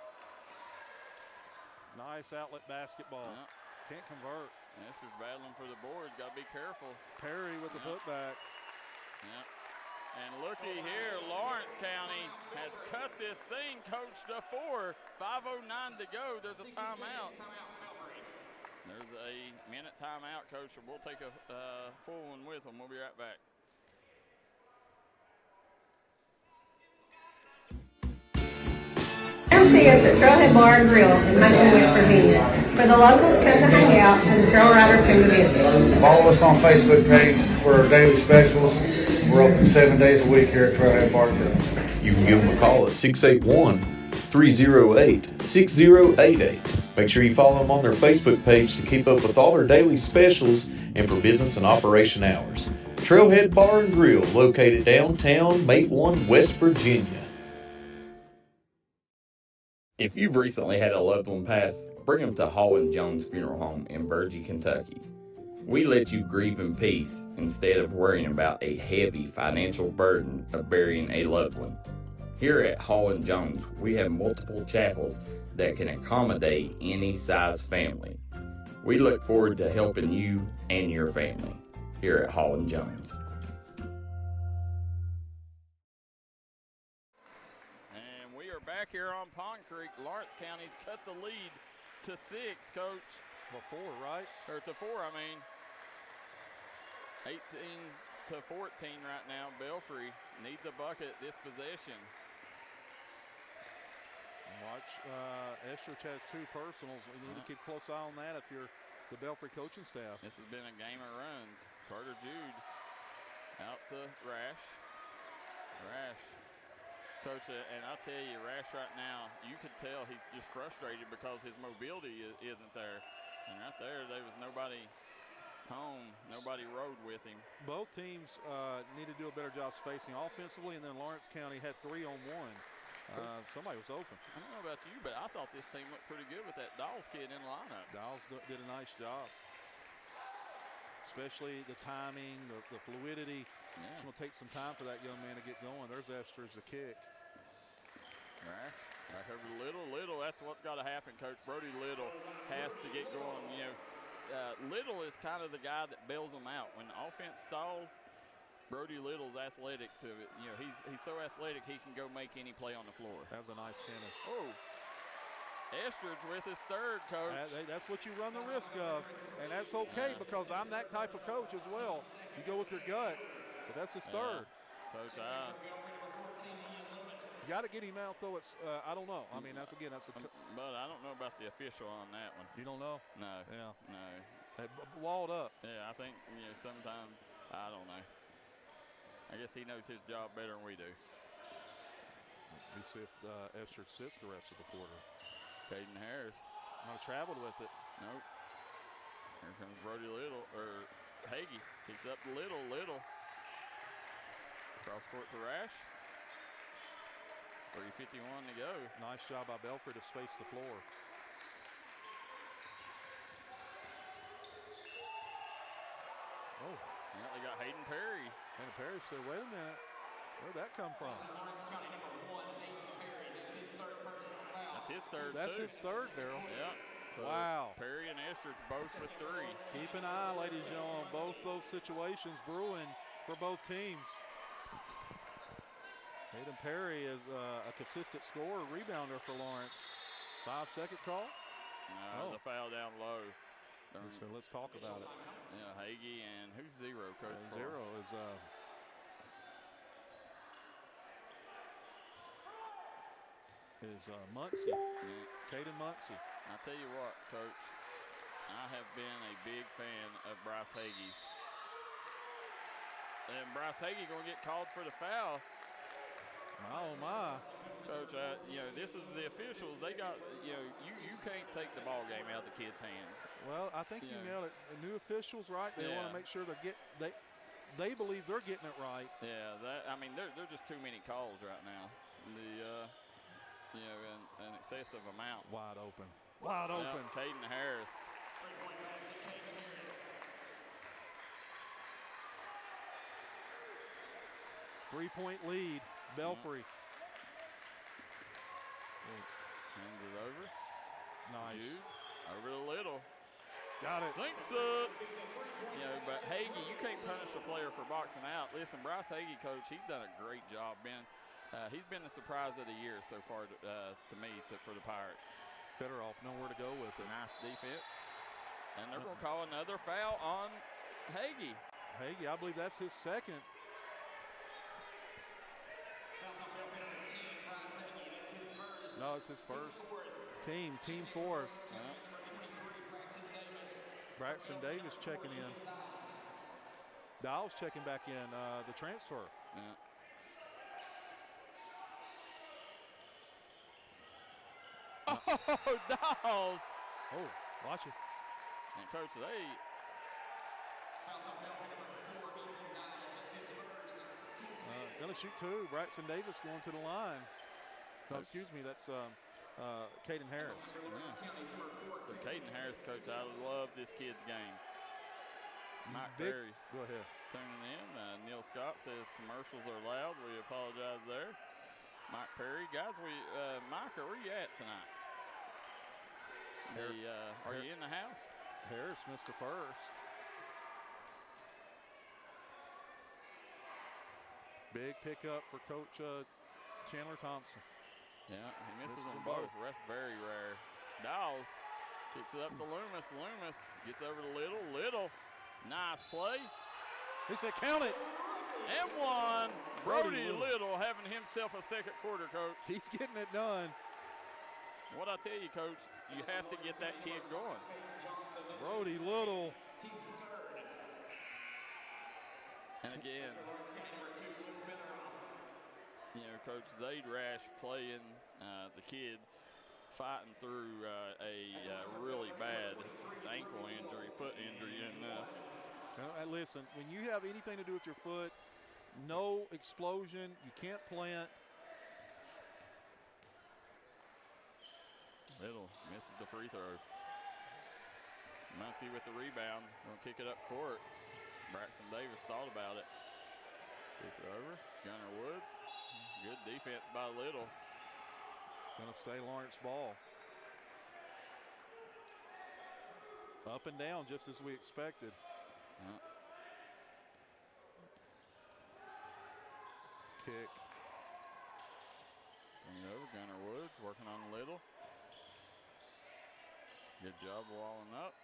Nice outlet basketball. Yeah. Can't convert. Esther's battling for the boards. Got to be careful. Perry with the putback. Yep. And looky here, Lawrence County has cut this thing, Coach, to 4. 5:09 to go. There's a timeout. There's a minute timeout, Coach. We'll take a full one with them. We'll be right back. Come see us at Trailhead Bar and Grill in Macon, West Virginia, where the locals come to hang out and the trail riders come to visit. Follow us on Facebook page for our daily specials. We're open 7 days a week here at Trailhead Bar and Grill. You can give them a call at 681-308-6088. Make sure you follow them on their Facebook page to keep up with all their daily specials and for business and operation hours. Trailhead Bar and Grill, located downtown Matewan, West Virginia. If you've recently had a loved one pass, bring them to Hall & Jones Funeral Home in Bergy, Kentucky. We let you grieve in peace instead of worrying about a heavy financial burden of burying a loved one. Here at Hall & Jones, we have multiple chapels that can accommodate any size family. We look forward to helping you and your family here at Hall & Jones. And we are back here on Pond Creek. Lawrence County's cut the lead to 6, Coach. Well, 4, right? Or to 4, I mean. 18 to 14 right now. Belfry needs a bucket this possession. Watch, Estridge has 2 personals. We need to keep a close eye on that if you're the Belfry coaching staff. This has been a game of runs. Carter Jude out to Rash. Coach, and I'll tell you, Rash right now, you can tell he's just frustrated because his mobility isn't there. And right there, there was nobody home, nobody rode with him. Both teams need to do a better job spacing offensively, and then Lawrence County had 3-on-1. Somebody was open. I don't know about you, but I thought this team looked pretty good with that Dawes kid in the lineup. Dawes did a nice job, especially the timing, the fluidity. Yeah. It's going to take some time for that young man to get going. There's Esther's the kick. Right. Back over to Little. That's what's got to happen, Coach. Brody Little has to get going. You know, Little is kind of the guy that bails them out. When the offense stalls, Brody Little's athletic to it. You know, he's so athletic he can go make any play on the floor. That was a nice finish. Oh, Estridge with his 3rd, Coach. That's what you run the risk of, and that's okay because I'm that type of coach as well. You go with your gut, but that's his 3rd. Coach, you got to get him out though. It's I don't know. I mean, that's a. But I don't know about the official on that one. You don't know? No. Yeah. No. Walled up. Yeah, I think sometimes I don't know. I guess he knows his job better than we do. We see if Esther sits the rest of the quarter. Caden Harris. Might have traveled with it. Nope. Here comes Brody Little, or Hagee. Kicks up to Little. Cross court to Rash. 3:51 to go. Nice job by Belfry to space the floor. Oh. Yeah, they got Hayden Perry. Hayden Perry said, wait a minute. Where'd that come from? That's his 3rd, That's too. his 3rd, Darryl. Yeah. So wow. Perry and Estridge both with 3. Keep an eye, ladies and gentlemen, on both those situations brewing for both teams. Hayden Perry is a consistent scorer, rebounder for Lawrence. 5-second call? No, the foul down low. So let's talk about it. Yeah, Hagee and who's 0, Coach? 0 is Muncie. Caden Muncie. I tell you what, Coach, I have been a big fan of Bryce Hagee's. And Bryce Hagee going to get called for the foul. Oh, my. Coach, this is the officials. They got, you can't take the ball game out of the kids' hands. Well, I think you nailed it. The new officials, right? They want to make sure they believe they're getting it right. Yeah, they're just too many calls right now. An excessive amount. Wide open. Wide open. Caden Harris. Three-point lead, Belfry. Hands it over. Nice. Jude, over to Little. Got it. Sinks it. You know, but Hagee, you can't punish a player for boxing out. Listen, Bryce Hagee, coach, he's done a great job, Ben. He's been the surprise of the year so far to me for the Pirates. Fedorov nowhere to go with it. Nice defense. And they're going to call another foul on Hagee. Hagee, I believe that's his second. No, it's his first. Team fourth. Braxton Davis checking in. Dowell's checking back in, the transfer. Yeah. Oh, Dawes. Oh, watch it. And Coach, they. Gonna shoot two. Braxton Davis going to the line. No, excuse me, that's Caden Harris. Yeah. So Caden Harris, Coach, I love this kid's game. Mike Perry. Go ahead. Tuning in. Neil Scott says commercials are loud. We apologize there. Mike Perry. Guys, Mike, where you at tonight? Are you in the house? Harris missed the first. Big pickup for Coach Chandler Thompson. Yeah, he misses them both. That's very rare. Dawes kicks it up to Loomis. Loomis gets over to Little. Little, nice play. He said, count it. And one. Brody Little having himself a second quarter, Coach. He's getting it done. What I tell you, Coach, you have to get that kid going. Brody Little. And again, you know, Coach Zaid Rash playing the kid, fighting through a really bad ankle injury, foot injury. And listen, when you have anything to do with your foot, no explosion, you can't plant. Little misses the free throw. Muncie with the rebound, gonna kick it up court. Braxton Davis thought about it. Kicks it over. Gunnar Woods. Good defense by Little. Gonna stay Lawrence ball. Up and down just as we expected. Kick. Swing it over. Gunnar Woods working on Little. Good job walling up.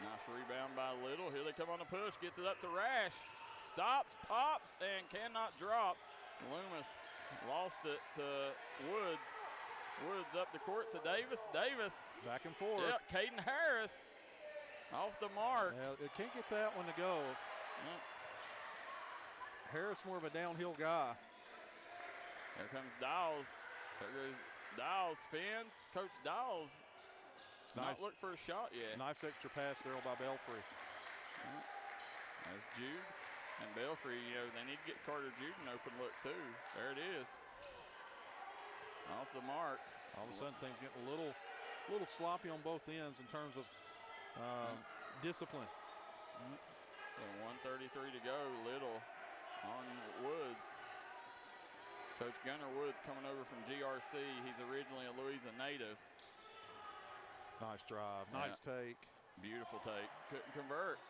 Nice rebound by Little. Here they come on the push. Gets it up to Rash. Stops, pops, and cannot drop. Loomis lost it to Woods. Woods up the court to Davis. Davis. Back and forth. Yep, Caden Harris off the mark. Well, it can't get that one to go. Yep. Harris more of a downhill guy. There comes Dawes. There goes Dawes, spins. Coach Dawes not look for a shot yet. Nice extra pass, Darryl, by Belfry. There's Jude and Belfry. You know, they need to get Carter Jude an open look too. There it is. Off the mark. All of a sudden, things getting a little sloppy on both ends in terms of discipline. 1:33 to go. Little on Woods. Coach Gunnar Woods coming over from GRC. He's originally a Louisa native. Nice drive. Nice take. Beautiful take. Couldn't convert.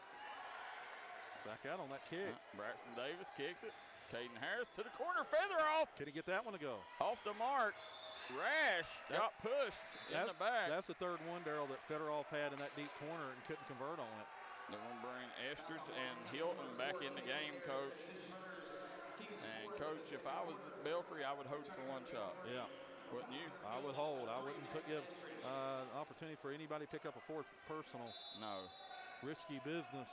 Back out on that kick. Braxton Davis kicks it. Caden Harris to the corner. Feather off. Can he get that one to go? Off the mark. Rash got pushed in the back. That's the third one, Darryl, that Fedorov had in that deep corner and couldn't convert on it. They're going to bring Estridge and Hilton back in the game, Coach. And, Coach, if I was Belfry, I would hold for one shot. Yeah. Wouldn't you? I would hold. I wouldn't give an opportunity for anybody to pick up a fourth personal. No. Risky business.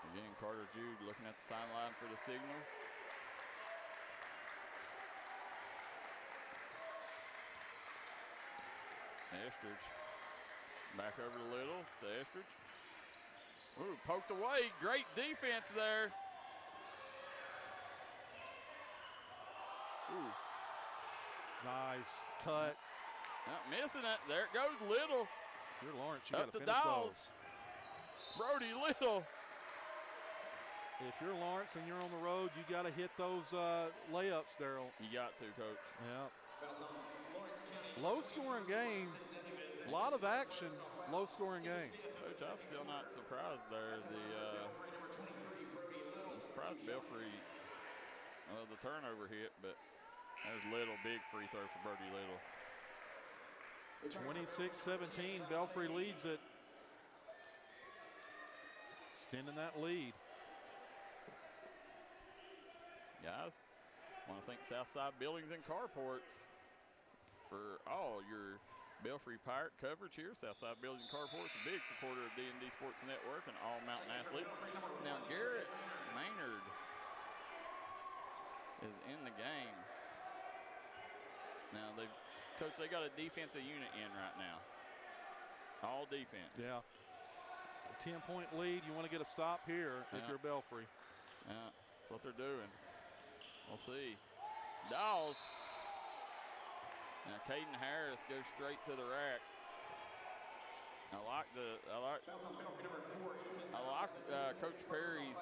Again, Carter Jude looking at the sideline for the signal. Estridge back over to Little, to Estridge. Ooh, poked away. Great defense there. Ooh. Nice cut. Not missing it. There it goes, Little. You're Lawrence. You got to finish Dawes. those. Brody Little. if you're Lawrence and you're on the road, you got to hit those layups, Darryl. You got to, Coach. Yeah. Low-scoring game, a lot of action, low-scoring game. Coach, I'm still not surprised there. I'm surprised Belfry, the turnover hit, but there's Little, big free throw for Brody Little. 26-17, Belfry leads it. Extending that lead. Guys, want to thank Southside Buildings and Carports for all your Belfry Pirate coverage here. Southside Buildings and Carports, a big supporter of D&D Sports Network and all Mountain Athletes. Now, Garrett Maynard is in the game. Now, Coach, they got a defensive unit in right now. All defense. Yeah. A 10-point lead. You want to get a stop here if you're Belfry. Yeah, that's what they're doing. We'll see. Dawes. Now Caden Harris goes straight to the rack. I like Coach Perry's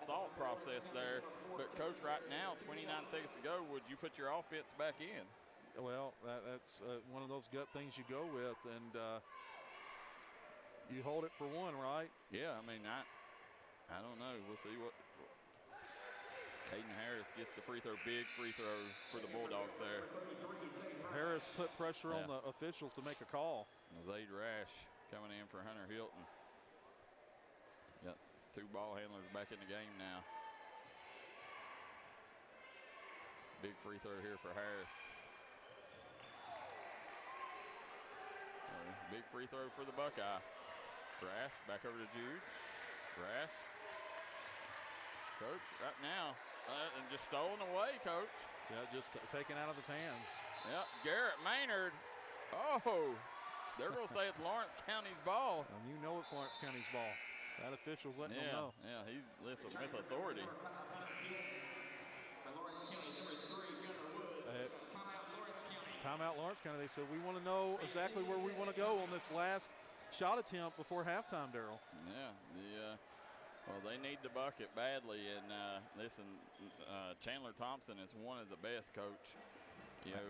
thought process there. But Coach, right now, 29 seconds to go, would you put your offense back in? Well, that's one of those gut things you go with, and you hold it for one, right? Yeah, I mean, I don't know. We'll see what. Caden Harris gets the free throw, big free throw for the Bulldogs there. Harris put pressure on the officials to make a call. Zaid Rash coming in for Hunter Hilton. Got 2 ball handlers back in the game now. Big free throw here for Harris. Big free throw for the Buckeye. Rash back over to Jude. Rash. Coach, right now, and just stolen away, Coach. Yeah, just taken out of his hands. Yep, Garrett Maynard. Oh, they're going to say it's Lawrence County's ball. And you know it's Lawrence County's ball. That official's letting them know. Yeah, he's listening with authority. Timeout Lawrence County. They said, we want to know exactly where we want to go on this last shot attempt before halftime, Darryl. Yeah, well, they need the bucket badly, and listen, Chandler Thompson is one of the best, Coach. You know,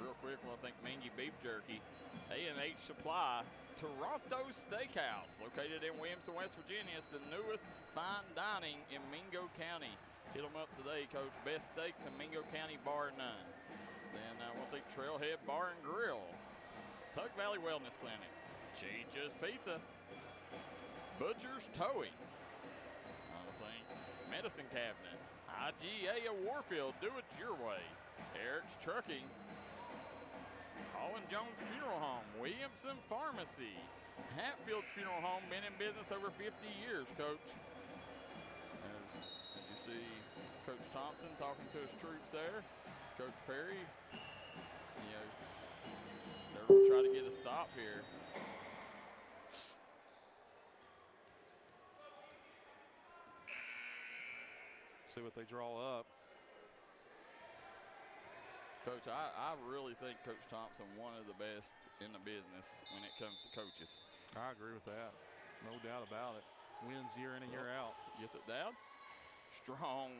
real quick, we'll think Mingy Beef Jerky, A&H Supply, Toronto Steakhouse, located in Williamson, West Virginia. It's the newest fine dining in Mingo County. Hit them up today, Coach. Best steaks in Mingo County, bar none. Then we'll think Trailhead Bar and Grill, Tug Valley Wellness Clinic, Cheech's Pizza, Butcher's Towing, Medicine Cabinet, IGA of Warfield, do it your way, Eric's Trucking, Hall & Jones Funeral Home, Williamson Pharmacy, Hatfield Funeral Home, been in business over 50 years, Coach. As you see Coach Thompson talking to his troops there, Coach Perry, you know, they're going to try to get a stop here. See what they draw up. Coach, I really think Coach Thompson one of the best in the business when it comes to coaches. I agree with that. No doubt about it. Wins year in and year out. Gets it down. Strong.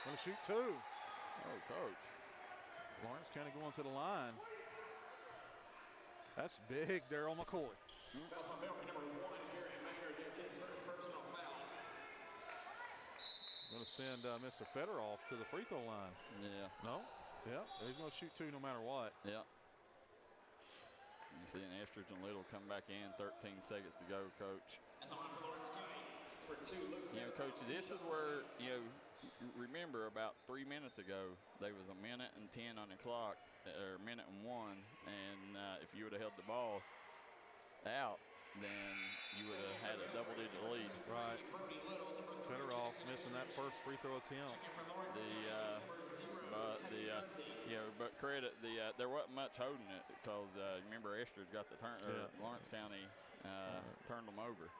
Going to shoot 2. Oh, Coach. Lawrence County going to the line. That's big, Darryl McCoy. Fouls on Belfry, number 1, Garrett Maynard gets his first personal foul. Going to send Mr. Federoff to the free throw line. Yeah. No? Yeah, he's going to shoot 2 no matter what. Yeah. You see an Estridge and Little come back in, 13 seconds to go, Coach. That's on for Lawrence County. For 2, Luke. You know, Coach, this is where, you know, remember about 3 minutes ago, there was a minute and 10 on the clock, or a minute and 1, and if you would have held the ball out, then you would have had a double-digit lead. Right. Federoff missing that first free throw attempt. But credit there wasn't much holding it because remember Estridge got the turn. Lawrence County turned them over.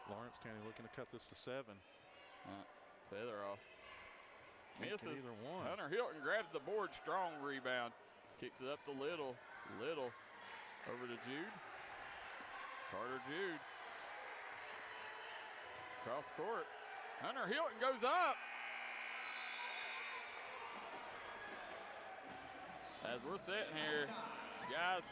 Lawrence County looking to cut this to 7. Federoff misses. Either one. Hunter Hilton grabs the board, strong rebound, kicks it up to Little over to Jude. Carter Jude. Cross court. Hunter Hilton goes up. As we're sitting here, guys,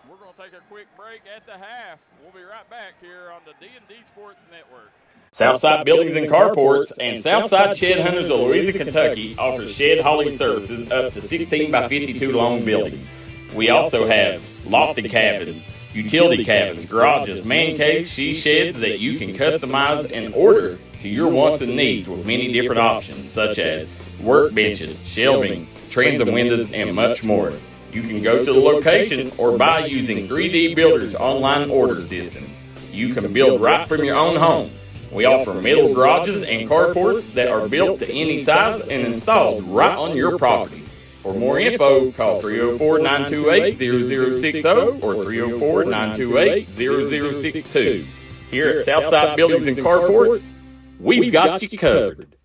we're going to take a quick break at the half. We'll be right back here on the D&D Sports Network. Southside Buildings and Carports and Southside Shed Hunters of Louisiana, Kentucky offers shed hauling services up to 16 by 52 long buildings. We also have lofted cabins, utility cabins, garages, man caves, she sheds that you can customize and order to your wants and needs with many different options such as workbenches, shelving, transom windows, and much more. You can go to the location or buy using 3D Builder's online order system. You can build right from your own home. We offer metal garages and carports that are built to any size and installed right on your property. For more info, call 304-928-0060 or 304-928-0062. Here at Southside Buildings and Carports, we've got you covered.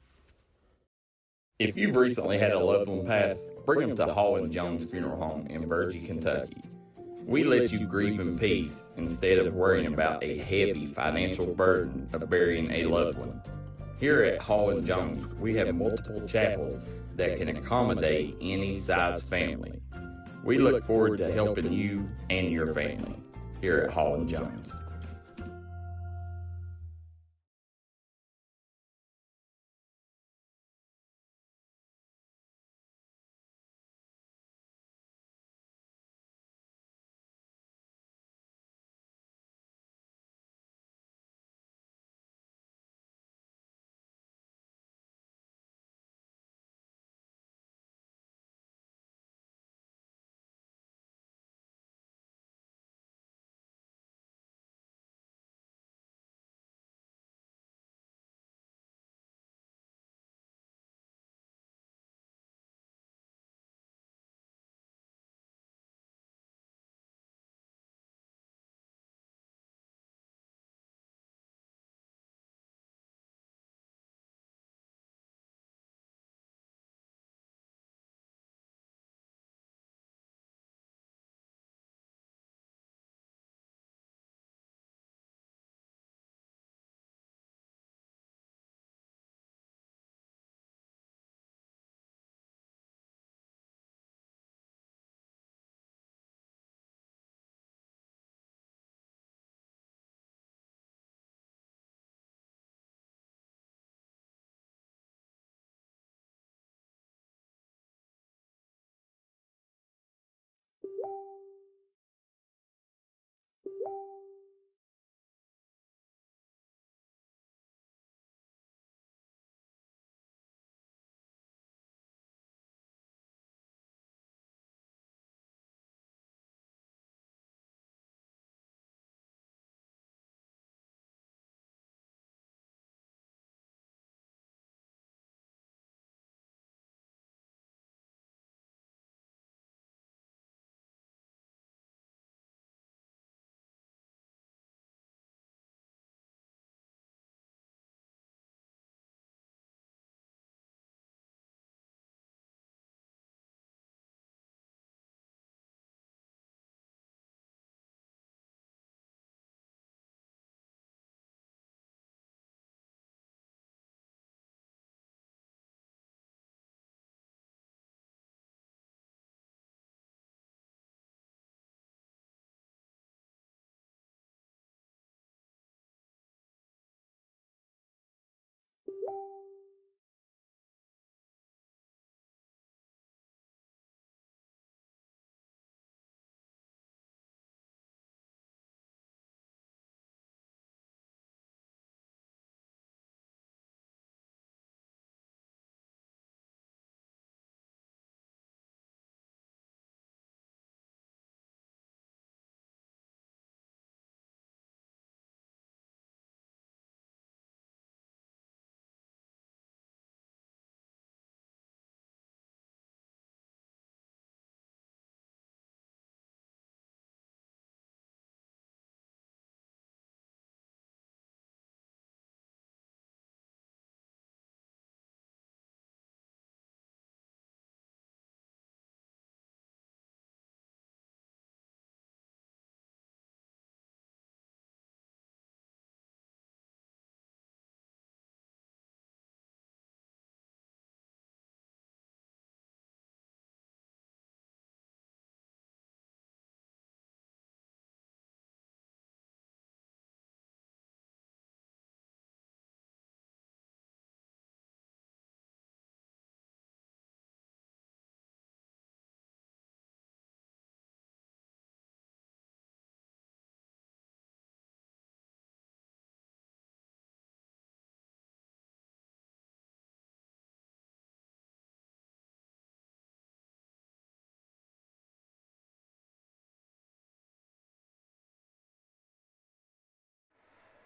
If you've recently had a loved one pass, bring them to Hall and Jones Funeral Home in Bergy, Kentucky. We let you grieve in peace instead of worrying about a heavy financial burden of burying a loved one. Here at Hall and Jones, we have multiple chapels that can accommodate any size family. We look forward to helping you and your family here at Hall and Jones.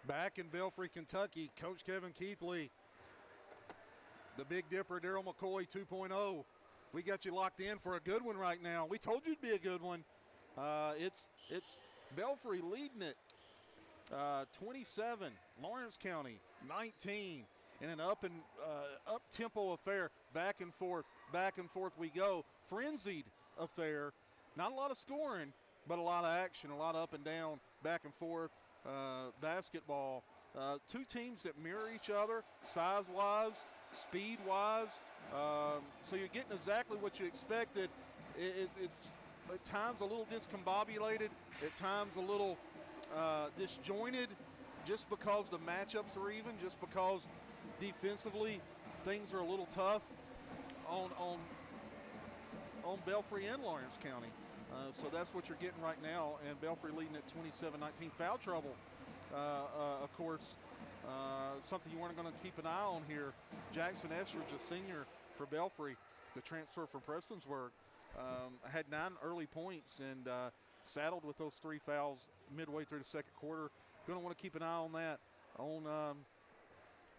Back in Belfry, Kentucky, Coach Kevin Keathley, the Big Dipper, Darryl McCoy 2.0. We got you locked in for a good one right now. We told you it'd be a good one. It's Belfry leading it 27, Lawrence County 19, in an up-tempo affair, back and forth we go. Frenzied affair, not a lot of scoring, but a lot of action, a lot of up and down, back and forth basketball. Two teams that mirror each other size-wise, speed-wise, so you're getting exactly what you expected. It's at times a little discombobulated, at times a little disjointed, just because the matchups are even, just because defensively things are a little tough on Belfry and Lawrence County. So that's what you're getting right now, and Belfry leading at 27-19. Foul trouble, of course, something you weren't going to keep an eye on here. Jackson Estridge, a senior for Belfry, the transfer from Prestonsburg, had 9 early points and saddled with those 3 fouls midway through the second quarter. Going to want to keep an eye on that. On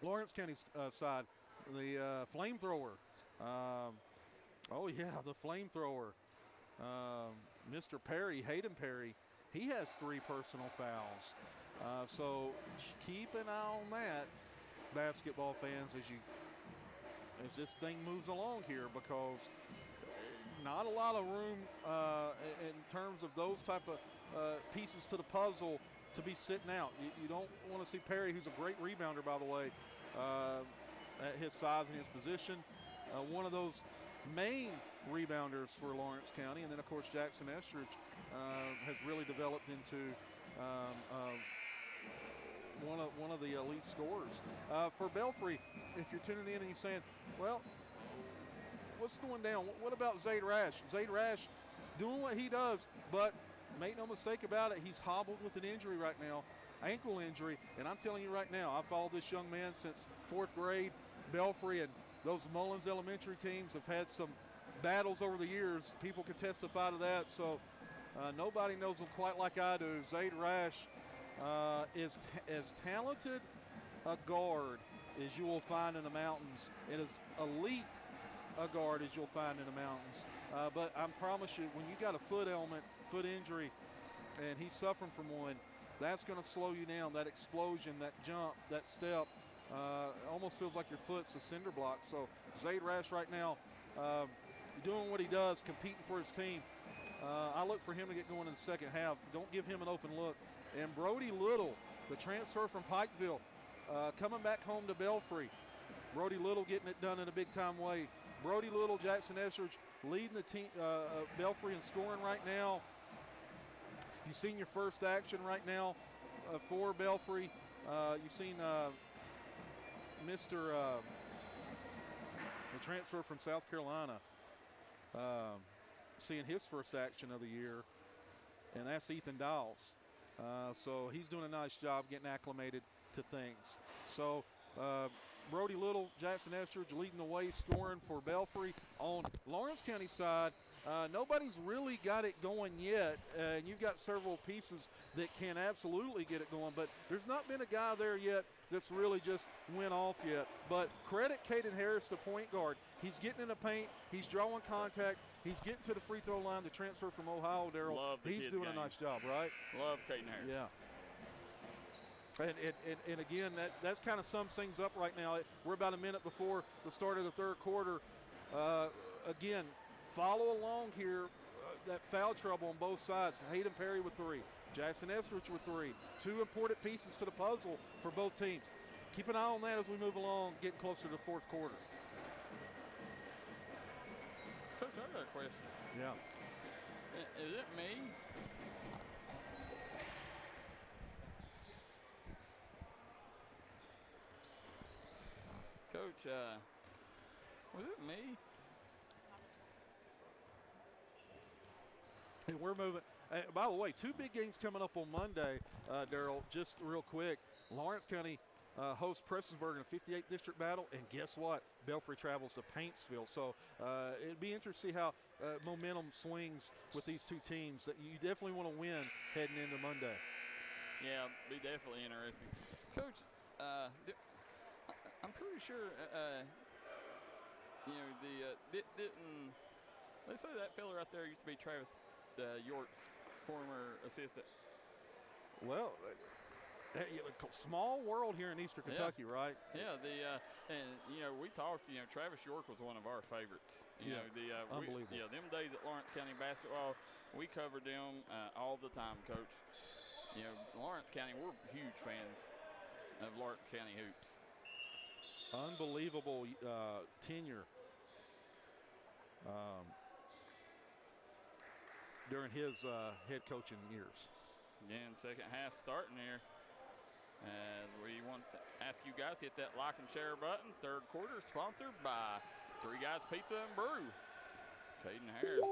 Lawrence County's side, the flamethrower. Oh, yeah, the flamethrower. Mr. Perry, Hayden Perry, he has 3 personal fouls. So keep an eye on that, basketball fans, as this thing moves along here, because not a lot of room in terms of those type of pieces to the puzzle to be sitting out. You don't want to see Perry, who's a great rebounder, by the way, at his size and his position. One of those main rebounders for Lawrence County, and then of course Jackson Estridge has really developed into one of the elite scorers. For Belfry, if you're tuning in and you're saying, well, what's going down? What about Zaid Rash? Zaid Rash doing what he does, but make no mistake about it, he's hobbled with an injury right now, ankle injury, and I'm telling you right now, I've followed this young man since 4th grade. Belfry and those Mullins Elementary teams have had some battles over the years. People can testify to that, so nobody knows him quite like I do. Zaid Rash is as talented a guard as you will find in the mountains, and as elite a guard as you'll find in the mountains. But I promise you, when you got a foot ailment, foot injury, and he's suffering from one, that's going to slow you down. That explosion, that jump, that step, almost feels like your foot's a cinder block. So Zaid Rash right now doing what he does, competing for his team. I look for him to get going in the second half. Don't give him an open look. And Brody Little, the transfer from Pikeville, coming back home to Belfry. Brody Little getting it done in a big-time way. Brody Little, Jackson Estridge leading the team, Belfry in scoring right now. You've seen your first action right now for Belfry. You've seen the transfer from South Carolina, seeing his first action of the year, and that's Ethan Dawes. So he's doing a nice job getting acclimated to things. So Brody Little, Jackson Estridge leading the way, scoring for Belfry. On Lawrence County side, nobody's really got it going yet, and you've got several pieces that can absolutely get it going, but there's not been a guy there yet that's really just went off yet. But credit Caden Harris, the point guard. He's getting in the paint, he's drawing contact, he's getting to the free throw line, the transfer from Ohio, Darryl. He's doing a nice job, right? Love Caden Harris. Yeah. And again, that's kind of sums things up right now. We're about a minute before the start of the third quarter. Again, follow along here. That foul trouble on both sides. Hayden Perry with 3. Jackson Estridge with 3. 2 important pieces to the puzzle for both teams. Keep an eye on that as we move along, getting closer to the fourth quarter. Coach, I got a question. Yeah. Is it me? Coach, was it me? And we're moving. By the way, 2 big games coming up on Monday, Darryl, just real quick. Lawrence County hosts Prestonsburg in a 58 district battle, and guess what? Belfry travels to Paintsville. So it'd be interesting to see how momentum swings with these 2 teams that you definitely want to win heading into Monday. Yeah, be definitely interesting. Coach, I'm pretty sure, didn't they say that fella right there used to be Travis York's former assistant? Well, small world here in Eastern Kentucky, right? Yeah, we talked, Travis York was one of our favorites. Unbelievable. Them days at Lawrence County basketball, we covered them all the time, Coach. Lawrence County, we're huge fans of Lawrence County hoops. Unbelievable tenure during his head coaching years. Again, second half starting here. As we want to ask you guys, hit that like and share button. Third quarter sponsored by Three Guys Pizza and Brew. Caden Harris.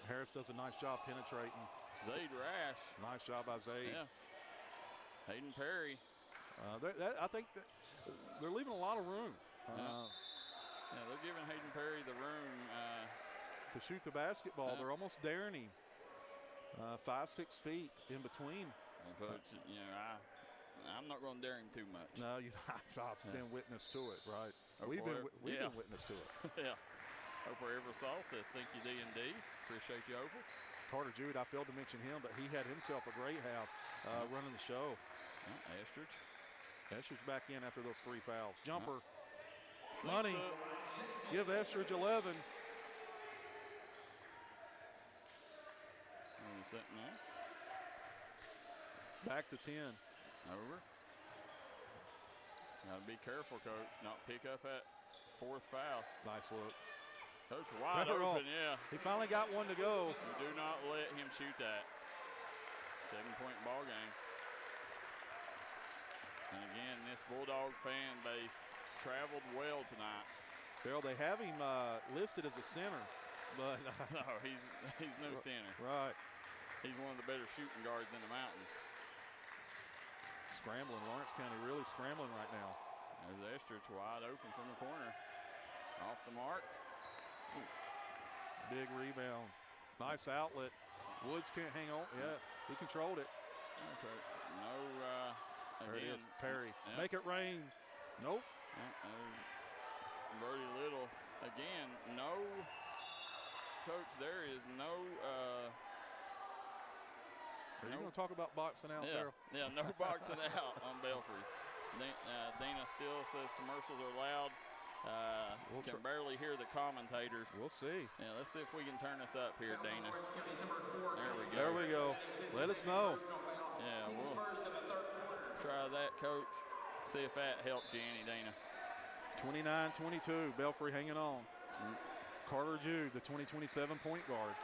Harris does a nice job penetrating. Zaid Rash. Nice job by Zaid. Yeah. Hayden Perry. I think that they're leaving a lot of room. They're giving Hayden Perry the room to shoot the basketball. They're almost daring him. 5-6 feet in between. Coach, I'm not going to dare him too much. No, I've been witness to it, right? We've been witness to it. Yeah. Opal Eversole says, thank you, D&D. Appreciate you, Opal. Carter Jude, I failed to mention him, but he had himself a great half running the show. Estridge. Estridge back in after those 3 fouls. Jumper. Money. Give Estridge 11. Sitting there. Back to 10. Over. Gotta be careful, Coach. Not pick up that 4th foul. Nice look. Coach wide open, yeah. He finally got one to go. Do not let him shoot that. 7-point ball game. And again, this Bulldog fan base traveled well tonight. Darryl, they have him listed as a center, but no, he's no center. Right. He's one of the better shooting guards in the mountains. Scrambling. Lawrence County really scrambling right now. There's Estridge wide open from the corner. Off the mark. Ooh. Big rebound. Nice outlet. Woods can't hang on. Yeah, he controlled it. Okay. No, there again, it is. Perry. Yeah. Make it rain. Nope. Brody Little. Again, no. Coach, there is no. Are you going to talk about boxing out there? Yeah, no boxing out on Belfry's. Dana still says commercials are loud. Can barely hear the commentators. We'll see. Yeah, let's see if we can turn this up here, Dana. There we go. There we go. Let us know. Yeah, we'll try that, Coach. See if that helps you any, Dana. 29-22, Belfry hanging on. Carter Jude, the 2027 point guard.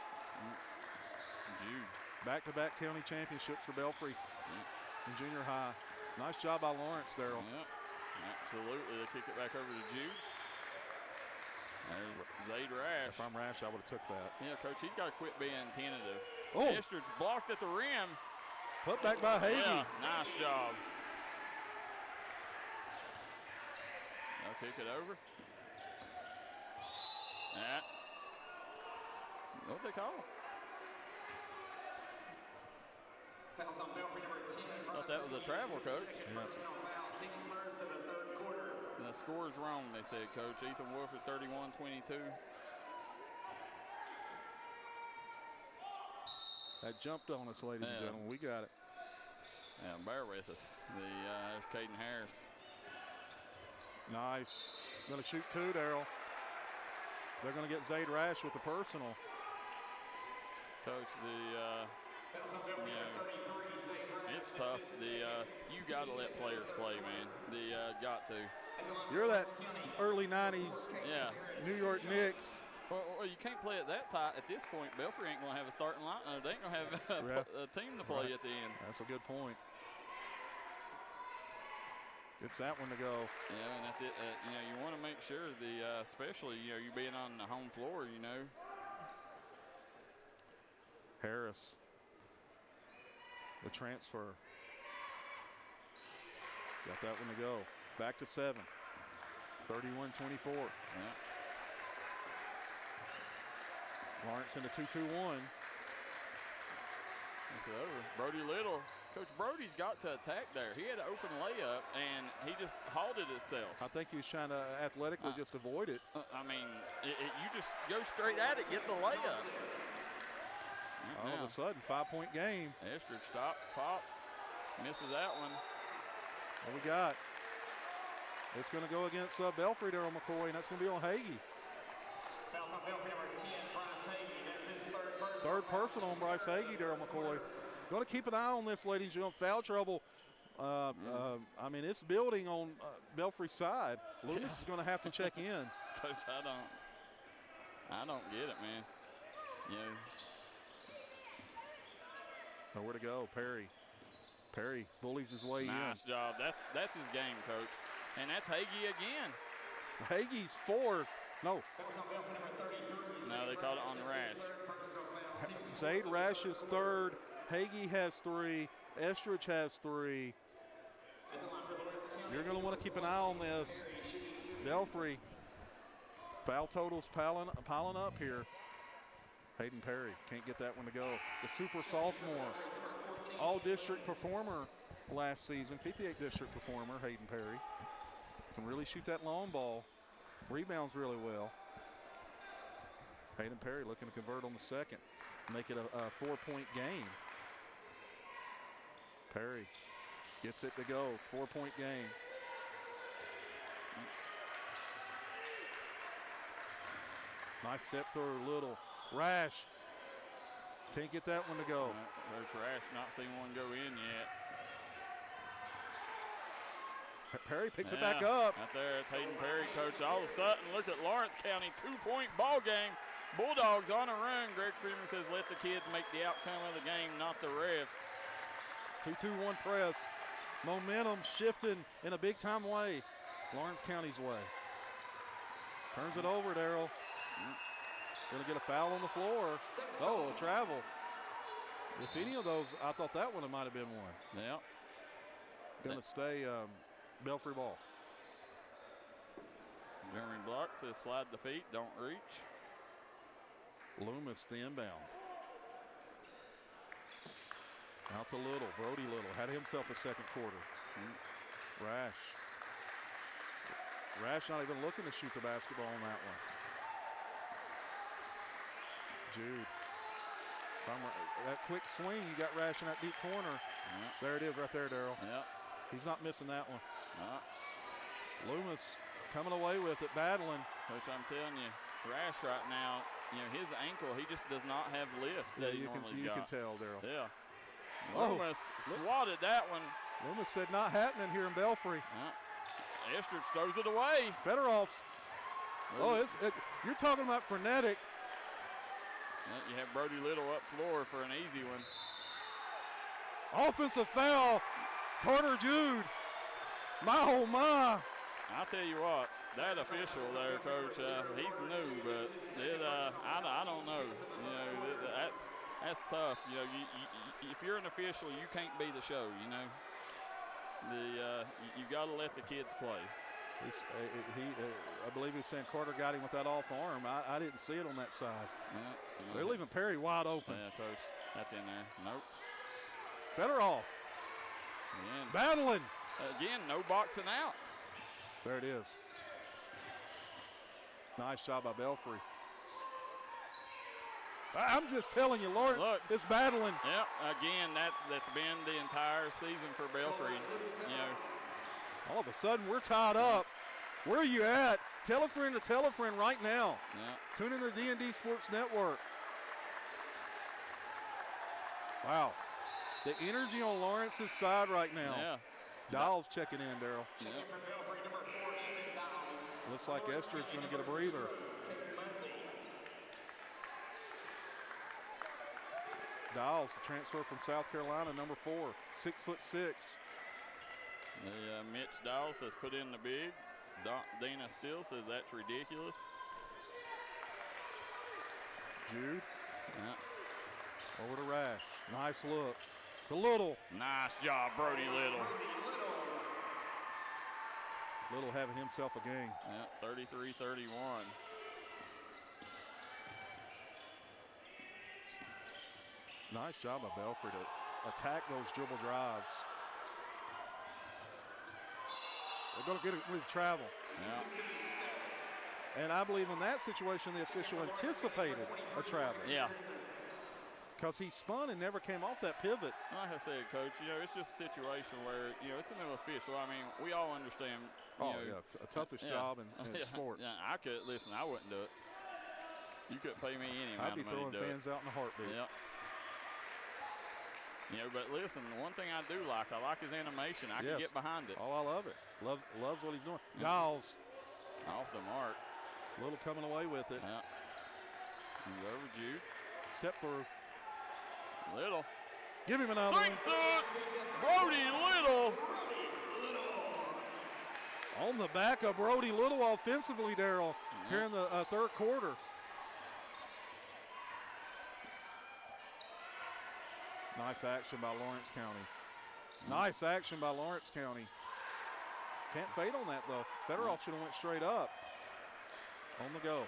Jude. Back-to-back county championships for Belfry in junior high. Nice job by Lawrence, Darryl. Yep, absolutely. They kick it back over to Jude. There's Zaid Rash. If I'm Rash, I would have took that. Yeah, Coach, he's got to quit being tentative. Oh. Estridge blocked at the rim. Put back by Hagee. Yeah, nice job. They'll kick it over. What'd they call? Thought that was a travel, Coach. Yeah. And the score's wrong, they said, Coach. Ethan Wolf at 31-22. That jumped on us, ladies and gentlemen. We got it. Yeah, bear with us. There's Caden Harris. Nice. Going to shoot 2, Darryl. They're going to get Zaid Rash with the personal. Coach, it's tough. You got to let players play, man. Got to. You're that early 90s New York Knicks. Well, you can't play it that tight at this point. Belfry ain't going to have a starting line. They ain't going to have a team to play at the end. That's a good point. It's that one to go. Yeah, and that's it. You want to make sure especially you being on the home floor. Harris, the transfer. Got that one to go. Back to 7. 31-24. Yeah. Lawrence into 2-2-1. That's it over. Brody Little Coach Brody's got to attack there. He had an open layup, and he just halted himself. I think he was trying to athletically just avoid it. I mean, you just go straight at it, get the layup. All of a sudden, 5-point game. Estridge stops, pops, misses that one. What we got? It's going to go against Belfry, Darryl McCoy, and that's going to be on Hagee. Fouls on Belfry, number 10, Bryce Hagee. That's his third personal. Third personal on Bryce Hagee, Darryl McCoy. Going to keep an eye on this, ladies and gentlemen. Foul trouble. I mean, it's building on Belfry's side. Loomis is going to have to check in. Coach, I don't get it, man. You know. Nowhere to go. Perry bullies his way in. Nice job. That's his game, Coach. And that's Hagee again. Hagee's fourth. No. No, they called it on Rash. Zaid Rash is third. Hagee has 3. Estridge has 3. You're going to want to keep an eye on this. Belfry. Foul totals piling up here. Hayden Perry can't get that one to go. The super sophomore, all-district performer last season, 58 district performer, Hayden Perry. Can really shoot that long ball. Rebounds really well. Hayden Perry looking to convert on the second. Make it a 4-point game. Perry gets it to go. 4-point game. Nice step through, Little. Rash. Can't get that one to go. Coach Rash not seen one go in yet. Perry picks it back up. Right there, it's Hayden Perry, Coach. All of a sudden, look at Lawrence County, 2-point ball game. Bulldogs on a run. Greg Freeman says let the kids make the outcome of the game, not the refs. 2-2-1 press. Momentum shifting in a big-time way. Lawrence County's way. Turns it over, Darryl. Going to get a foul on the floor. Oh, a travel. If any of those, I thought that one might have been one. Yeah. Going to stay Belfry ball. Jeremy Block says slide the feet, don't reach. Loomis the inbound. Out to Little, Brody Little. Had himself a second quarter. Rash. Rash not even looking to shoot the basketball on that one. Jude. That quick swing, you got Rash in that deep corner. Yeah. There it is right there, Darryl. Yeah. He's not missing that one. Yeah. Loomis coming away with it, battling. Coach, I'm telling you, Rash right now, you know, his ankle, he just does not have lift that he normally you got. can tell, Darryl. Yeah. Loomis swatted that one. Loomis said not happening here in Belfry. Estridge throws it away. Federoff's. You're talking about frenetic. You have Brody Little up floor for an easy one. Offensive foul. Carter Jude. My oh my. I'll tell you what, that official there, Coach, he's new, but I don't know. You know, that's tough. You know, if you're an official, you can't be the show. You know, you've got to let the kids play. I believe he was saying Carter got him with that off arm. I didn't see it on that side. Yeah. They're leaving Perry wide open. Yeah, Coach, that's in there. Nope. Federoff. Again. Battling. Again, no boxing out. There it is. Nice shot by Belfry. I'm just telling you, Lawrence is battling. Yep, again, that's been the entire season for Belfry. You know, all of a sudden, we're tied up. Where are you at? Tell a friend to tell a friend right now. Yeah. Tune in to D&D Sports Network. Wow. The energy on Lawrence's side right now. Yeah. Dial's checking in, Darryl. Yep. Looks like Estridge's going to get a breather. Dial's the transfer from South Carolina, number 4, 6'6". Mitch Dial says put in the big. Dana Steele says that's ridiculous. Jude. Yeah. Over to Rash. Nice look. To Little. Nice job, Brody Little. Little having himself a game. Yeah, 33-31. Nice job by Belfry to attack those dribble drives. They're going to get it with travel. Yeah. And I believe in that situation, the official anticipated a travel. Yeah. Because he spun and never came off that pivot. Like I said, Coach, it's just a situation where, it's a new official. I mean, we all understand. A toughest job in sports. Yeah, I wouldn't do it. You could pay me any amount I'd be of money throwing to do fans out in a heartbeat. Yeah. But listen, one thing I do like, I like his animation. I can get behind it. Oh, I love it. Loves what he's doing. Dawes. Off the mark. Little coming away with it. Yeah. He's over Jude. Step through. Little. Give him another one. Sinks it. Brody Little. On the back of Brody Little offensively, Darryl, here in the third quarter. Nice action by Lawrence County. Nice action by Lawrence County. Can't fade on that, though. Federoff should have went straight up. On the go.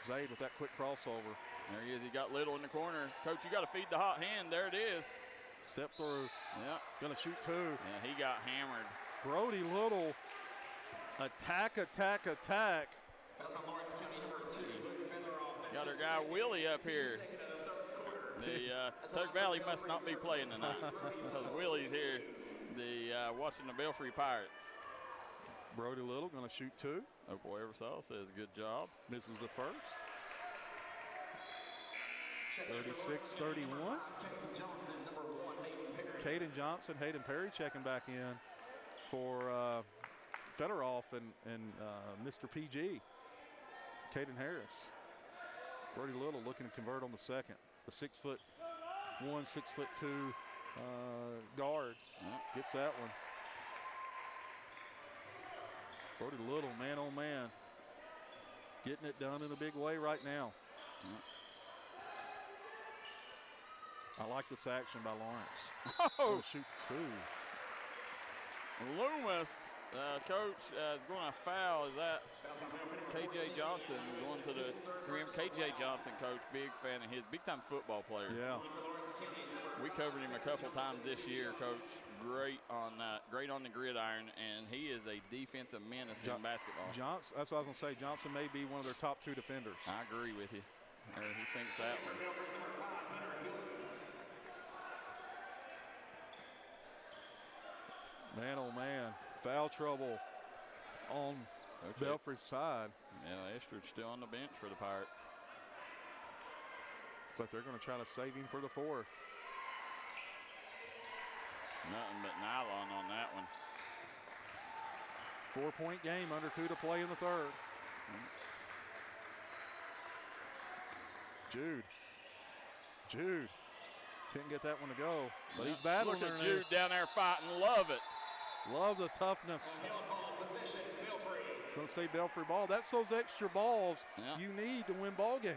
Zaid with that quick crossover. There he is. He got Little in the corner. Coach, you got to feed the hot hand. There it is. Step through. Yeah. Going to shoot 2. Yeah, he got hammered. Brody Little. Attack. Got our guy Willie up here. The Tug Valley must not be playing tonight because Willie's here watching the Belfry Pirates. Brody Little going to shoot 2. Uncle Eversole says good job. Misses the first. 36-31. Caden Johnson, Hayden Perry checking back in for Federoff and Mr. PG. Caden Harris. Brody Little looking to convert on the second. The 6'1", 6'2" guard gets that one. Brody Little, man on man, getting it done in a big way right now. I like this action by Lawrence. Oh, shoot 2. Loomis, coach, is going to foul. Is that KJ Johnson going to the rim? KJ Johnson, coach, big fan of his, big-time football player. Yeah. We covered him a couple times this year, coach. Great on the gridiron, and he is a defensive menace in basketball. Johnson, that's what I was going to say. Johnson may be one of their top 2 defenders. I agree with you. He sinks that one. Man, oh man, foul trouble on Belfry's side. Yeah, Estridge still on the bench for the Pirates. Looks like they're going to try to save him for the 4th. Nothing but nylon on that one. 4-point game, under 2 to play in the 3rd. Jude. Couldn't get that one to go, but he's battling. Look at Jude down there fighting. Love it. Love the toughness. Going to stay Belfry ball. That's those extra balls you need to win ball games.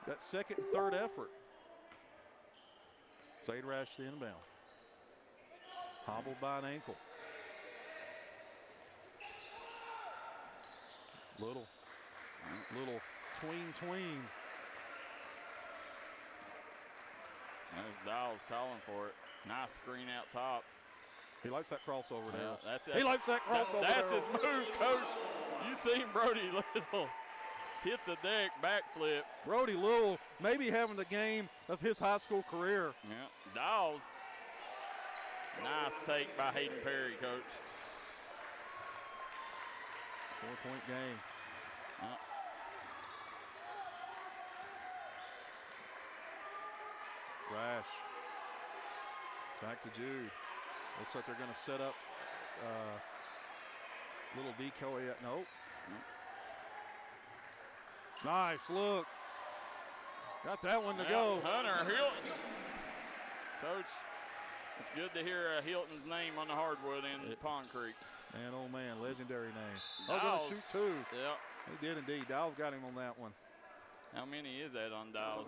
That second and third effort. Zaid Rash the inbound. Hobbled by an ankle. Little tween. There's Dawes calling for it. Nice screen out top. He likes that crossover now. That's it. He likes that crossover. That's his move, coach. You seen Brody Little hit the deck, backflip. Brody Little maybe having the game of his high school career. Yeah, Dawes. Nice take by Hayden Perry, coach. 4-point game. Rash. Back to Jude. Looks like they're going to set up little decoy. Nope. Nice look. Got that one to go. Hunter Hilton. Coach, it's good to hear Hilton's name on the hardwood in Pond Creek. Man, oh man, legendary name. Dawes. Going to shoot 2. Yeah. He did indeed. Dawes got him on that one. How many is that on Dawes?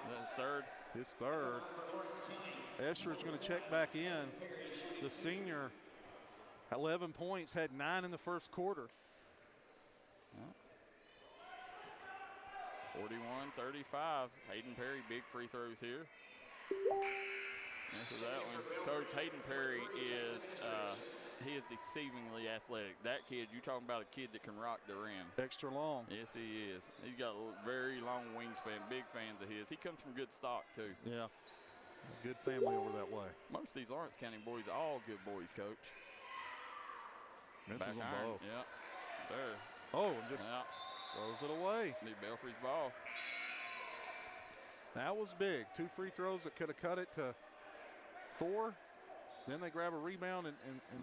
That's third. His third. Estridge going to check back in. The senior, 11 points, had 9 in the first quarter. 41-35. Hayden Perry, big free throws here. Answer that one. Coach Hayden Perry is he is deceivingly athletic. That kid, you talking about a kid that can rock the rim. Extra long. Yes, he is. He's got a very long wingspan. Big fans of his. He comes from good stock too. Yeah, good family over that way. Most of these Lawrence County boys are all good boys, Coach. Misses them both. Yeah, there. Oh, and just throws it away. Be Belfry's ball. That was big. 2 free throws that could have cut it to 4. Then they grab a rebound and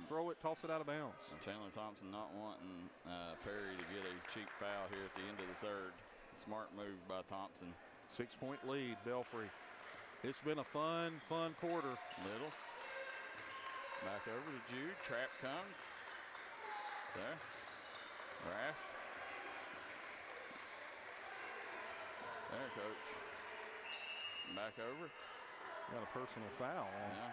throw it, toss it out of bounds. Chandler Thompson not wanting Perry to get a cheap foul here at the end of the third. Smart move by Thompson. 6-point lead, Belfry. It's been a fun quarter. Little. Back over to Jude. Trap comes. There. Rash. There, Coach. Back over. Got a personal foul on. Yeah.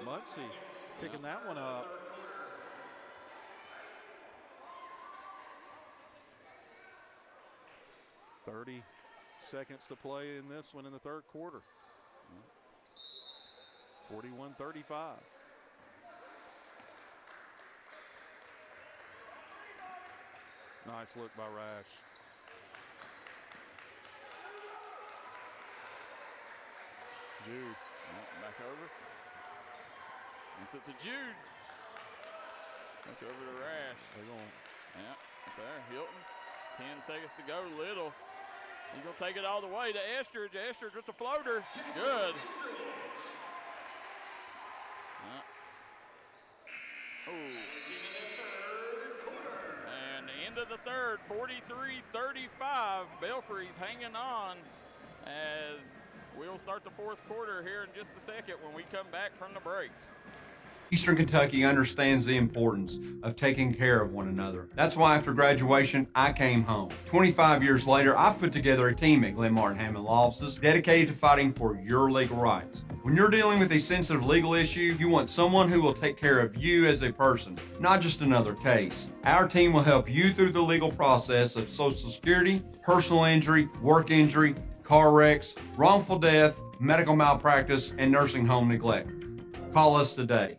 Muncie picking that one up. .30 seconds to play in this one in the third quarter. 41-35. Nice look by Rash. Jude. Back over. It's it to Jude. Back over to Rash. They're going. Yeah, there. Hilton. 10 seconds to go. Little. He's going to take it all the way to Estridge. Estridge with the floater. Good. And the end of the third, 43-35. Belfry's hanging on as we'll start the fourth quarter here in just a second when we come back from the break. Eastern Kentucky understands the importance of taking care of one another. That's why after graduation, I came home. 25 years later, I've put together a team at Glen Martin Hammond Law Offices dedicated to fighting for your legal rights. When you're dealing with a sensitive legal issue, you want someone who will take care of you as a person, not just another case. Our team will help you through the legal process of Social Security, personal injury, work injury, car wrecks, wrongful death, medical malpractice, and nursing home neglect. Call us today.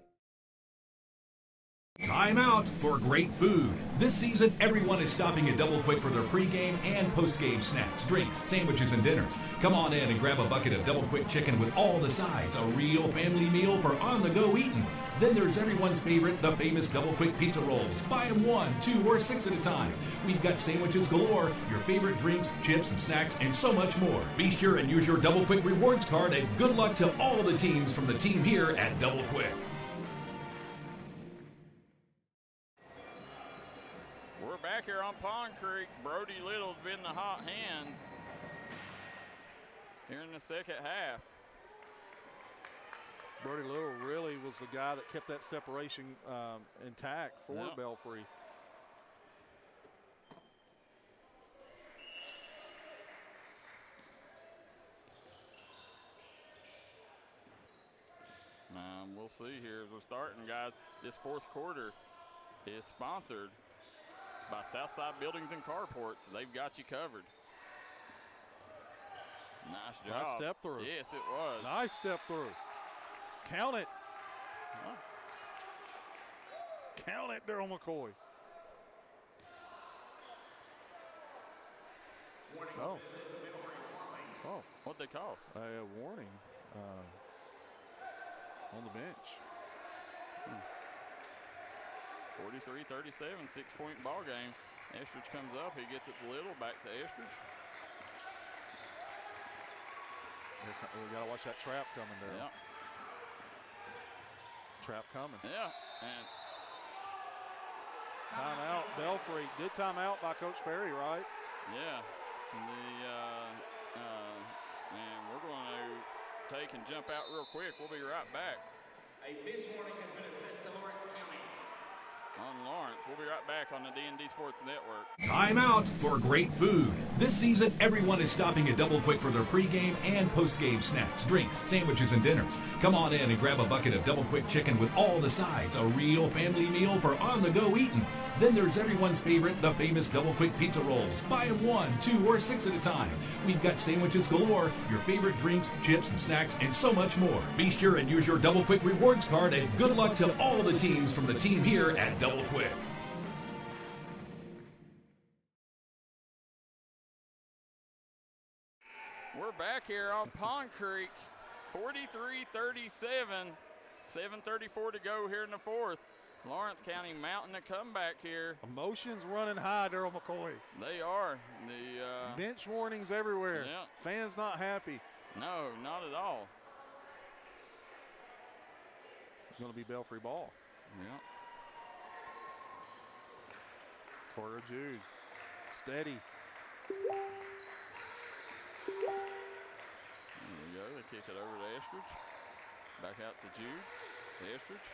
Time out for great food. This season, everyone is stopping at Double Quick for their pregame and postgame snacks, drinks, sandwiches, and dinners. Come on in and grab a bucket of Double Quick chicken with all the sides, a real family meal for on-the-go eating. Then there's everyone's favorite, the famous Double Quick pizza rolls. Buy them 1, 2, or 6 at a time. We've got sandwiches galore, your favorite drinks, chips, and snacks, and so much more. Be sure and use your Double Quick rewards card, and good luck to all the teams from the team here at Double Quick. Back here on Pond Creek, Brody Little's been the hot hand here in the second half. Brody Little really was the guy that kept that separation intact for Belfry. We'll see here as we're starting, guys. This fourth quarter is sponsored by Southside Buildings and Carports. They've got you covered. Nice job. Nice step through. Yes, it was. Nice step through. Count it. Huh? Count it, Darryl McCoy. Oh. Oh. What'd they call? A warning on the bench. 43-37, 6-point ball game. Estridge comes up. He gets it to Little. Back to Estridge. We got to watch that trap coming there. Yeah. Trap coming. Yeah. And timeout, Belfry. Good timeout by Coach Perry, right? Yeah. And we're going to take and jump out real quick. We'll be right back. A bench warning has been assessed to Lawrence County. on Lawrence. We'll be right back on the D&D Sports Network. Time out for great food. This season, everyone is stopping at Double Quick for their pregame and postgame snacks, drinks, sandwiches, and dinners. Come on in and grab a bucket of Double Quick chicken with all the sides, a real family meal for on-the-go eating. Then there's everyone's favorite, the famous Double Quick pizza rolls. Buy them 1, 2, or 6 at a time. We've got sandwiches galore, your favorite drinks, chips, and snacks, and so much more. Be sure and use your Double Quick rewards card, and good luck to all the teams from the team here at Double Quick. We're back here on Pond Creek, 43-37, 7:34 to go here in the fourth. Lawrence County mounting a comeback here. Emotions running high, Darryl McCoy. They are. The bench warnings everywhere. Yeah. Fans not happy. No, not at all. It's going to be Belfry ball. Yeah. Carter Jude, steady. There we go. They kick it over to Estridge. Back out to Jude. Estridge.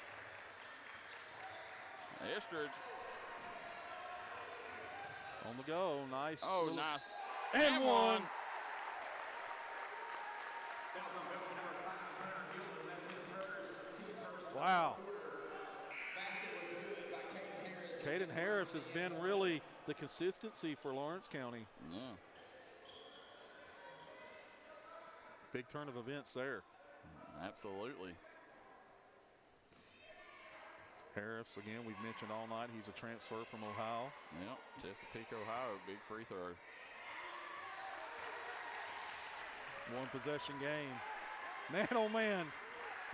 Estridge. On the go. Nice. Oh, nice. And one. Wow. Caden Harris has been really the consistency for Lawrence County. Yeah. Big turn of events there. Absolutely. Harris, again, we've mentioned all night, he's a transfer from Ohio. Yep, Chesapeake, Ohio, big free throw. One possession game. Man, oh man,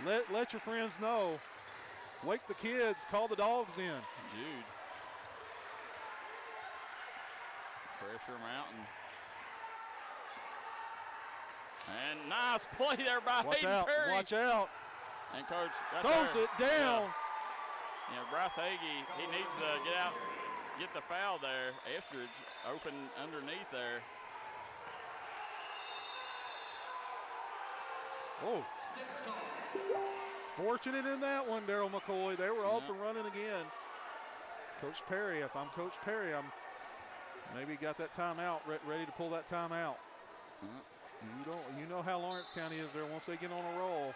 let your friends know. Wake the kids, call the dogs in. Jude. Pressure mountain. And nice play there by Hayden Perry. Watch out. And Coach throws it down. Yeah, Bryce Hagee, he needs to get out, get the foul there. Estridge open underneath there. Oh. Fortunate in that one, Darryl McCoy. They were off and running again. Coach Perry, if I'm Coach Perry, I'm maybe got that timeout, ready to pull that timeout. You know how Lawrence County is there once they get on a roll.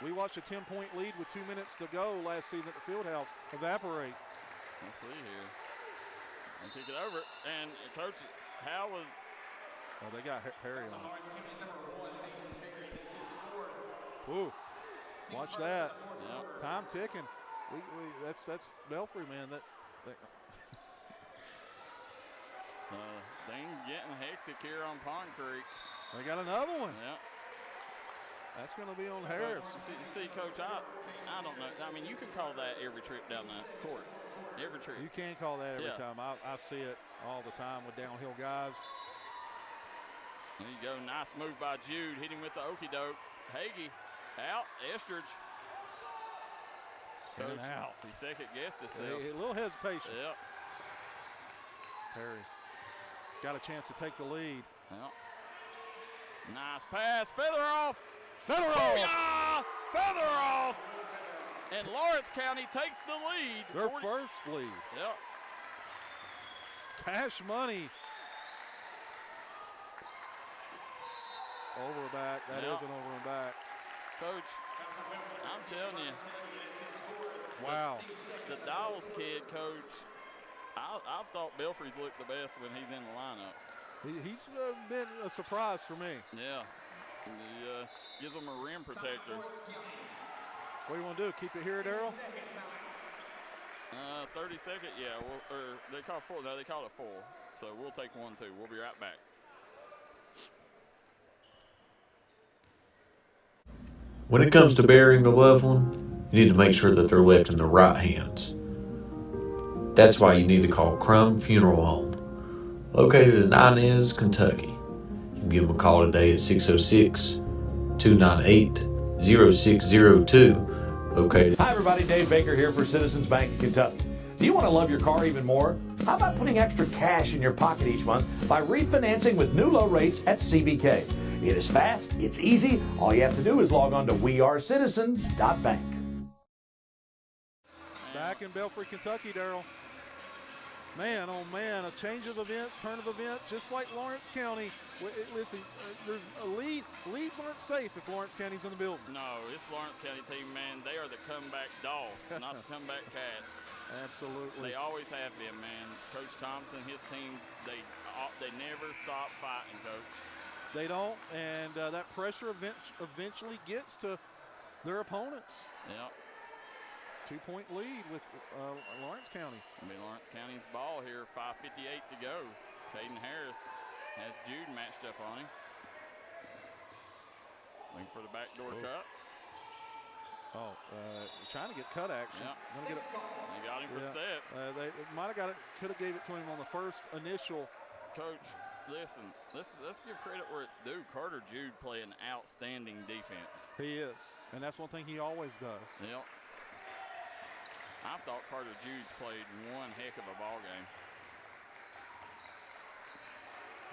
We watched a 10-point lead with 2 minutes to go last season at the Fieldhouse evaporate. Let's see here. And kick it over. And Coach Howe was. Oh, they got Perry on. Ooh, watch that. Yep. Time ticking. That's Belfry, man. Things getting hectic here on Pond Creek. They got another one. Yep. That's going to be on Harris. See, Coach, I don't know. I mean, you can call that every trip down the court. Every trip. You can call that every time. I see it all the time with downhill guys. There you go. Nice move by Jude. Hit him with the okey-doke. Hagee out. Estridge. In and out. He second-guessed himself. A little hesitation. Yep. Perry got a chance to take the lead. Yep. Nice pass. Feather off. Feather off. Feather off. And Lawrence County takes the lead. Their first lead. Yep. Cash money. Over and back. That is an over and back. Coach, I'm telling you. Wow. The Dawes kid, Coach, I've thought Belfry's looked the best when he's in the lineup. He's been a surprise for me. Yeah. He gives them a rim protector. What do you want to do? Keep it here, Darryl? 30-second, yeah. Or they call it 4. No, they call it 4. So we'll take 1, 2. We'll be right back. When it comes to burying a loved one, you need to make sure that they're left in the right hands. That's why you need to call Crum Funeral Home, located in Inez, Kentucky. You can give them a call today at 606-298-0602, located. Hi everybody, Dave Baker here for Citizens Bank of Kentucky. Do you want to love your car even more? How about putting extra cash in your pocket each month by refinancing with new low rates at CBK? It is fast, it's easy. All you have to do is log on to wearecitizens.bank. Back back in Belfry, Kentucky, Darryl. Man, oh man, a change of events, turn of events, just like Lawrence County. Listen, there's a lead. Leads aren't safe if Lawrence County's in the building. No, this Lawrence County team, man, they are the comeback dogs, not the comeback cats. Absolutely. They always have been, man. Coach Thompson, his teams, they never stop fighting, Coach. They don't, and that pressure eventually gets to their opponents. Yep. 2-point lead with Lawrence County. I mean, Lawrence County's ball here, 5:58 to go. Caden Harris has Jude matched up on him. Looking for the backdoor cut. Oh, trying to get cut action. Yep. They got him for steps. They might have got it, could have gave it to him on the first initial. Coach, listen, let's give credit where it's due. Carter Jude playing outstanding defense. He is, and that's one thing he always does. Yep. I thought Carter Jude's played one heck of a ball game.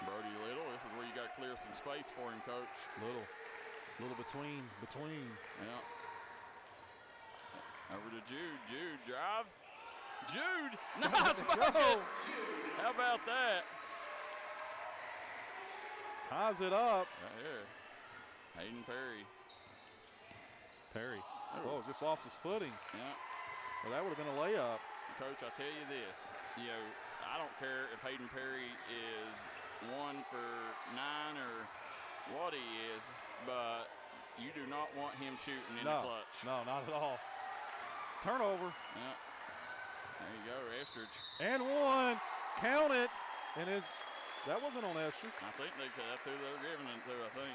Brody Little, this is where you got to clear some space for him, Coach. Little between. Yeah. Over to Jude. Jude drives. Jude, nice bucket. How about that? Ties it up. Right here. Hayden Perry. Oh, just off his footing. Yeah. Well, that would have been a layup. Coach, I tell you this, I don't care if Hayden Perry is 1 for 9 or what he is, but you do not want him shooting in the clutch. No, not at all. Turnover. Yeah. There you go, Estridge. And one. Count it. And that wasn't on Estridge. I think that's who they're giving it to, I think.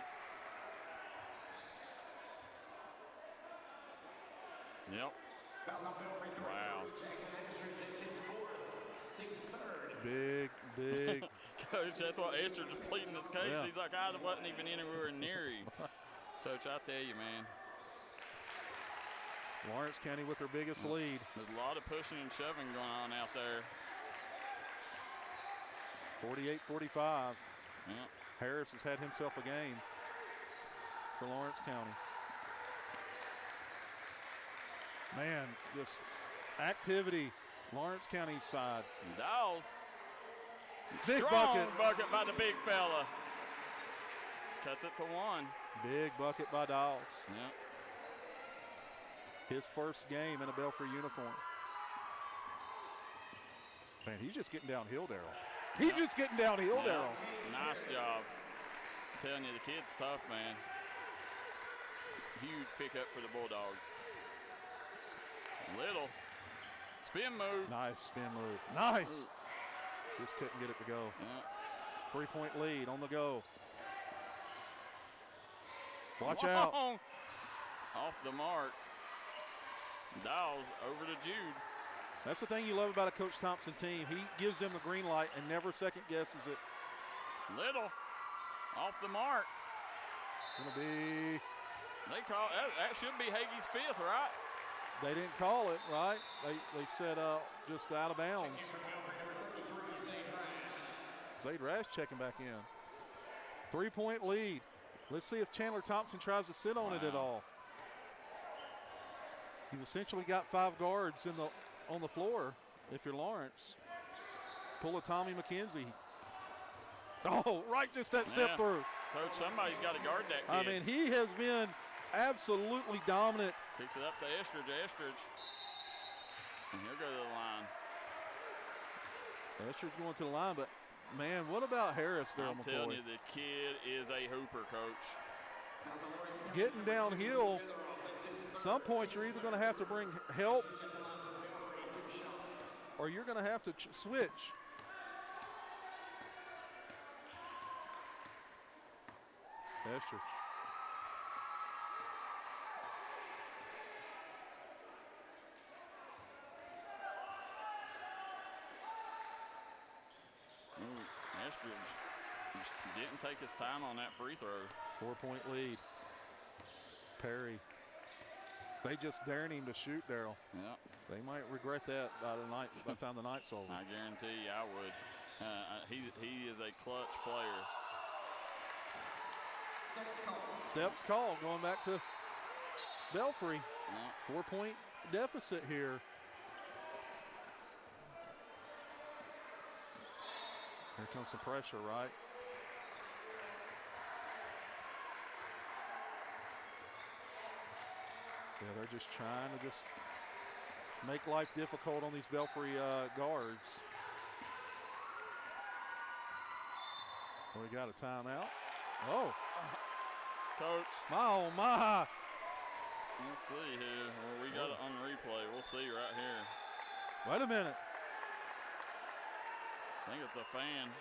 Yep. Wow. Big. Coach, that's what Estridge is pleading his case. Yeah. He's like, I wasn't even anywhere near him. Coach, I tell you, man. Lawrence County with their biggest lead. There's a lot of pushing and shoving going on out there. 48-45. Yeah. Harris has had himself a game for Lawrence County. Man, just activity, Lawrence County's side. Dawes. Big Strong bucket by the big fella. Cuts it to 1. Big bucket by Dawes. Yeah. His first game in a Belfry uniform. Man, he's just getting downhill, Darryl. He's just getting downhill, Darryl. Nice job. I'm telling you, the kid's tough, man. Huge pickup for the Bulldogs. Little. Spin move. Nice spin move. Nice. Just couldn't get it to go. Yeah. 3-point lead on the go. Watch out. Off the mark. Dawes over to Jude. That's the thing you love about a Coach Thompson team. He gives them the green light and never second guesses it. Little. Off the mark. Gonna be. They call that should be Hagee's 5th, right? They didn't call it, right? They said just out of bounds. Zaid Rash checking back in. 3-point lead. Let's see if Chandler Thompson tries to sit on it at all. You've essentially got 5 guards on the floor if you're Lawrence. Pull a Tommy McKenzie. Oh, right, just that step through. Coach, somebody's got to guard that kid. I mean, he has been absolutely dominant. Kicks it up to Estridge. And he'll go to the line. Estridge going to the line, but man, what about Harris, Darryl McCoy? I'm telling you, the kid is a hooper, Coach. Getting downhill, some point you're either going to have to bring help or you're going to have to switch. Estridge. Estridge didn't take his time on that free throw. 4-point lead. Perry. They just daring him to shoot, Darryl. Yeah. They might regret that by the time the night's over. I guarantee you I would. He is a clutch player. Steps call going back to Belfry. 4-point deficit here. Here comes some pressure, right? Yeah, they're just trying to just make life difficult on these Belfry guards. We got a timeout. Oh. Coach. Oh, my. Let's see here. Well, we got it on replay. We'll see right here. Wait a minute. I think it's a fan.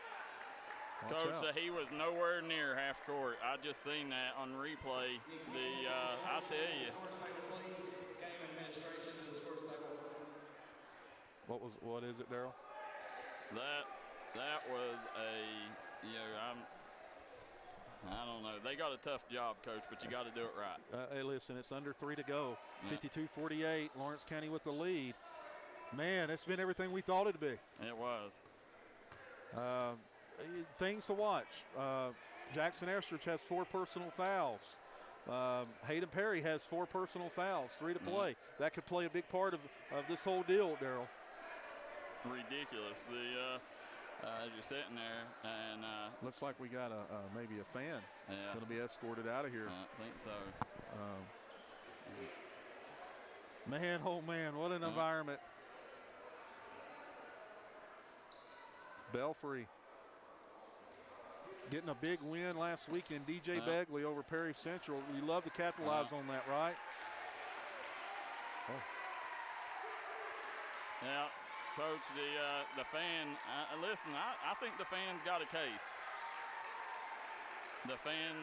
Watch Coach, out. he was nowhere near half court. I just seen that on replay. I tell you. What is it, Darryl? That was I don't know. They got a tough job, Coach, but you got to do it right. Hey, listen, it's under 3 to go. 52-48, Lawrence County with the lead. Man, it's been everything we thought it'd be. It was. Things to watch. Jackson Estridge has 4 personal fouls. Hayden Perry has 4 personal fouls, 3 to play. That could play a big part of this whole deal, Darryl. Ridiculous. As you're sitting there, and looks like we got maybe a fan going to be escorted out of here. I think so. Man, oh man, what an environment. Belfry getting a big win last weekend. DJ Begley over Perry Central. We love to capitalize on that, right? Oh. Yeah, Coach, the fan, listen, I think the fans got a case. The fan,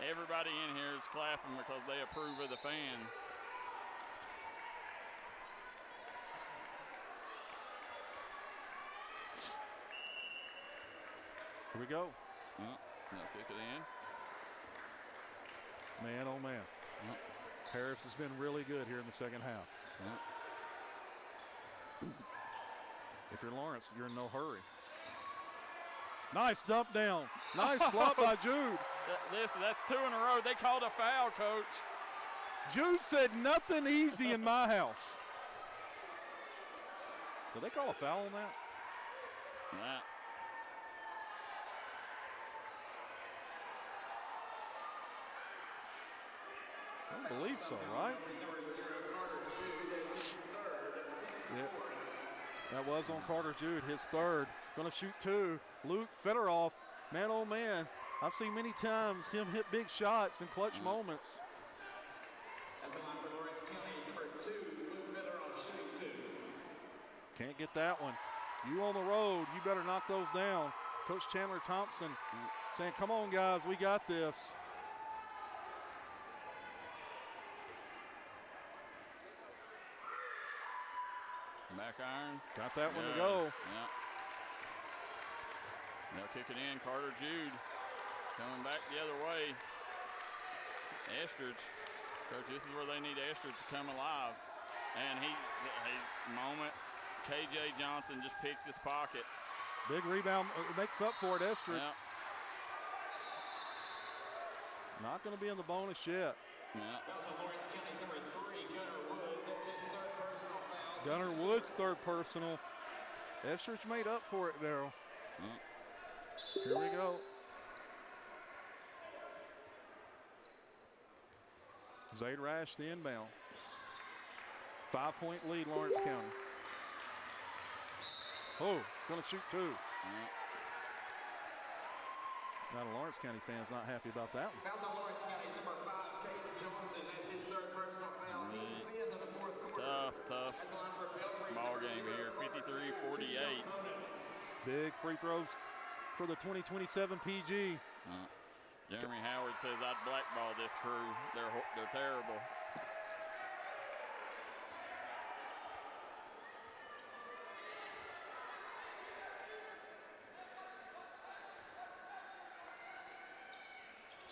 everybody in here is clapping because they approve of the fan. Here we go. They'll kick it in. Man, oh man. Harris has been really good here in the second half. If you're Lawrence, you're in no hurry. Nice dump down. Nice block by Jude. Listen, that's 2 in a row. They called a foul, Coach. Jude said nothing easy in my house. Did they call a foul on that? Yeah. I don't believe so, right? Yeah. That was on Carter Jude, his third. Going to shoot 2. Luke Federoff, man, oh man. I've seen many times him hit big shots in clutch moments. As a line for Lawrence County is number 2, Luke Federoff shooting 2. Can't get that one. You on the road, you better knock those down. Coach Chandler Thompson saying, come on guys, we got this. Back iron. Got that one to go. Yeah. They'll kick it in. Carter Jude coming back the other way. Estridge. Coach, this is where they need Estridge to come alive. And he moment. KJ Johnson just picked his pocket. Big rebound, makes up for it, Estridge. Yeah. Not going to be in the bonus yet. Yeah. That's on Lawrence County's number 3, Gunnar Woods. That's his 3rd personal foul. Gunnar Woods' 3rd personal. Estridge made up for it, Darryl. Here we go. Zayd Rash, the inbound. 5-point lead, Lawrence County. Oh, going to shoot 2. Now the Lawrence County fans not happy about that one. Fouls on Lawrence County's number 5, Caden Johnson. That's his 3rd personal foul. Team's 5th in the 4th quarter. Tough ball game here. 53-48. Big free throws for the 2027 PG. Jeremy Howard says I'd blackball this crew. They're terrible.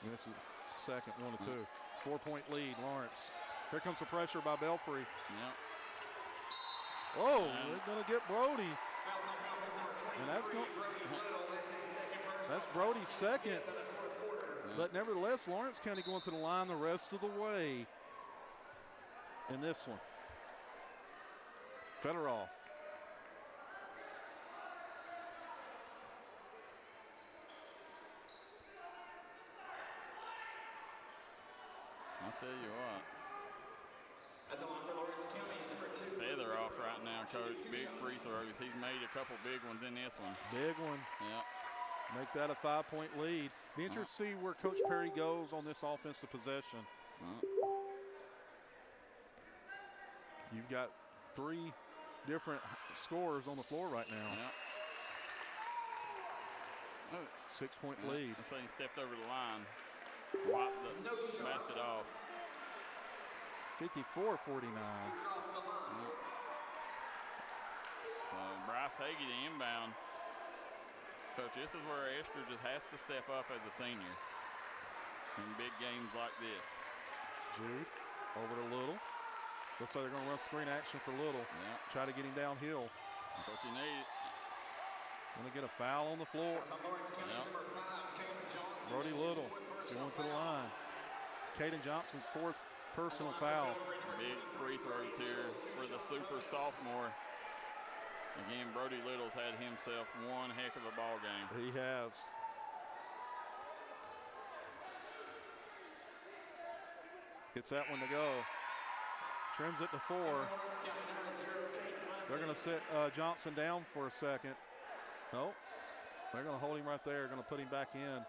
And this is second, 1-2. 4-point lead, Lawrence. Here comes the pressure by Belfry. Yeah. Oh, they're going to get Brody. And that's Brody's second. But nevertheless, Lawrence County going to the line the rest of the way in this one. Federoff. tell you what. That's a line for Lawrence County's number 2. Feather off right now, Coach. Big free throws. He's made a couple big ones in this one. Big one. Yeah. Make that a 5-point lead. Be interested to see where Coach Perry goes on this offensive possession. You've got 3 different scores on the floor right now. Yeah. 6-point lead. Let's say he stepped over the line. Wiped the basket off. 54-49. Bryce Hagee to inbound. Coach, this is where Esther just has to step up as a senior in big games like this. Jude over to Little. Looks like they're going to run screen action for Little. Yeah. Try to get him downhill. That's what you need. Going to get a foul on the floor. Yep. Brody Little going to the line. Caden Johnson's 4th personal foul. Big free throws here for the super sophomore. Again, Brody Little's had himself one heck of a ball game. He has. Gets that one to go. Trims it to 4. They're going to sit Johnson down for a second. Nope. They're going to hold him right there. Going to put him back in.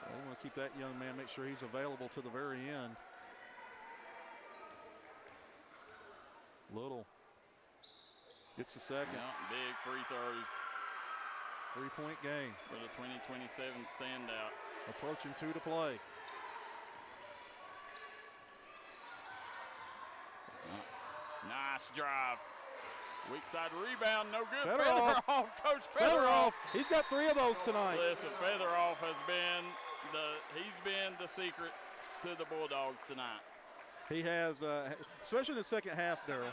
They want to keep that young man, make sure he's available to the very end. Little gets the second. Yeah, big free throws. 3-point game. For the 2027 standout. Approaching 2 to play. Nice drive. Weak side rebound, no good. Featheroff. Coach Featheroff. He's got 3 of those tonight. Listen, Featheroff has been he's been the secret to the Bulldogs tonight. He has, especially in the second half, Darryl.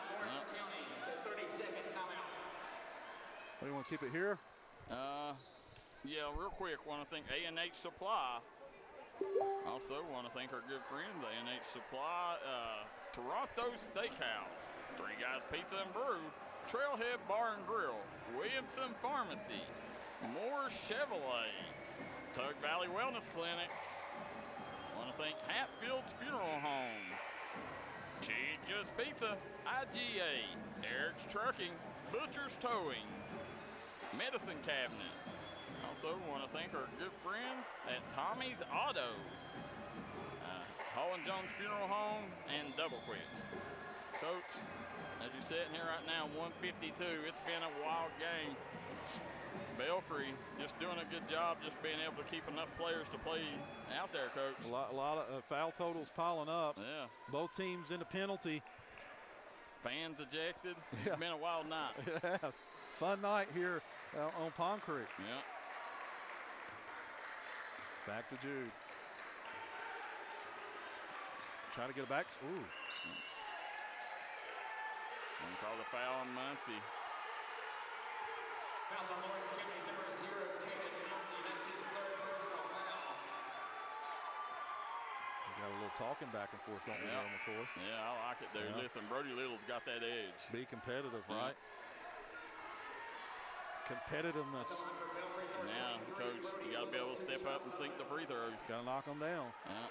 What, you want to keep it here? Yeah, real quick, want to thank A&H Supply. Also want to thank our good friends, A&H Supply, Toronto Steakhouse, 3 Guys Pizza and Brew, Trailhead Bar and Grill, Williamson Pharmacy, Moore Chevrolet, Tug Valley Wellness Clinic. Want to thank Hatfield's Funeral Home, Cheetah's Pizza, IGA, Eric's Trucking, Butcher's Towing, Medicine Cabinet. Also want to thank our good friends at Tommy's Auto, Holland Jones Funeral Home, and Double Quick. Coach, as you're sitting here right now, 152, it's been a wild game. Belfry just doing a good job just being able to keep enough players to play out there, Coach. A lot of foul totals piling up. Yeah. Both teams into penalty. Fans ejected. It's been a wild night. It has. Fun night here on Pond Creek. Yeah. Back to Jude. Try to get a back. Ooh. And call the foul on Muncie. Fouls on Lawrence County's number 0, Caden Johnson. That's his 3rd personal foul. We got a little talking back and forth, don't we, McCoy? Yeah, I like it, dude. Yeah. Listen, Brody Little's got that edge. Be competitive, right? Competitiveness. Now, Coach, you got to be able to step up and sink the free throws. Got to knock them down. Yeah.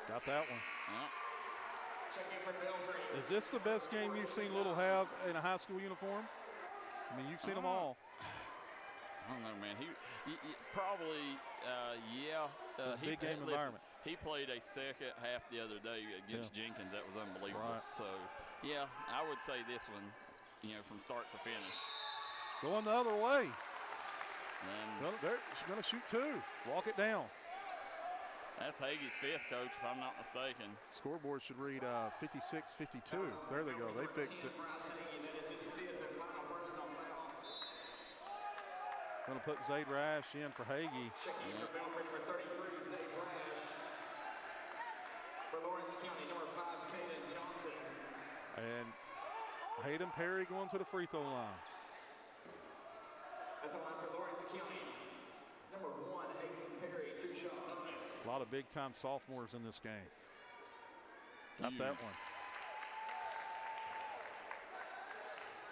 Got that one. Yeah. Is this the best game you've seen Little have in a high school uniform? I mean, you've seen them all. I don't know, man. He probably, yeah. Big game environment. He played a second half the other day against Jenkins. That was unbelievable. Right. So, yeah, I would say this one, from start to finish. Going the other way. And She's going to shoot 2. Walk it down. That's Hagee's 5th, Coach, if I'm not mistaken. Scoreboard should read 56-52. There they go. They fixed it. Going to put Zaid Rash in for Hagee. Checking in for Belfry, number 33, Zaid Rash. For Lawrence County, number 5, Caden Johnson. And Hayden Perry going to the free throw line. That's a line for Lawrence County. Number 1, Hayden Perry, 2-shot bonus. A lot of big-time sophomores in this game. Got that one.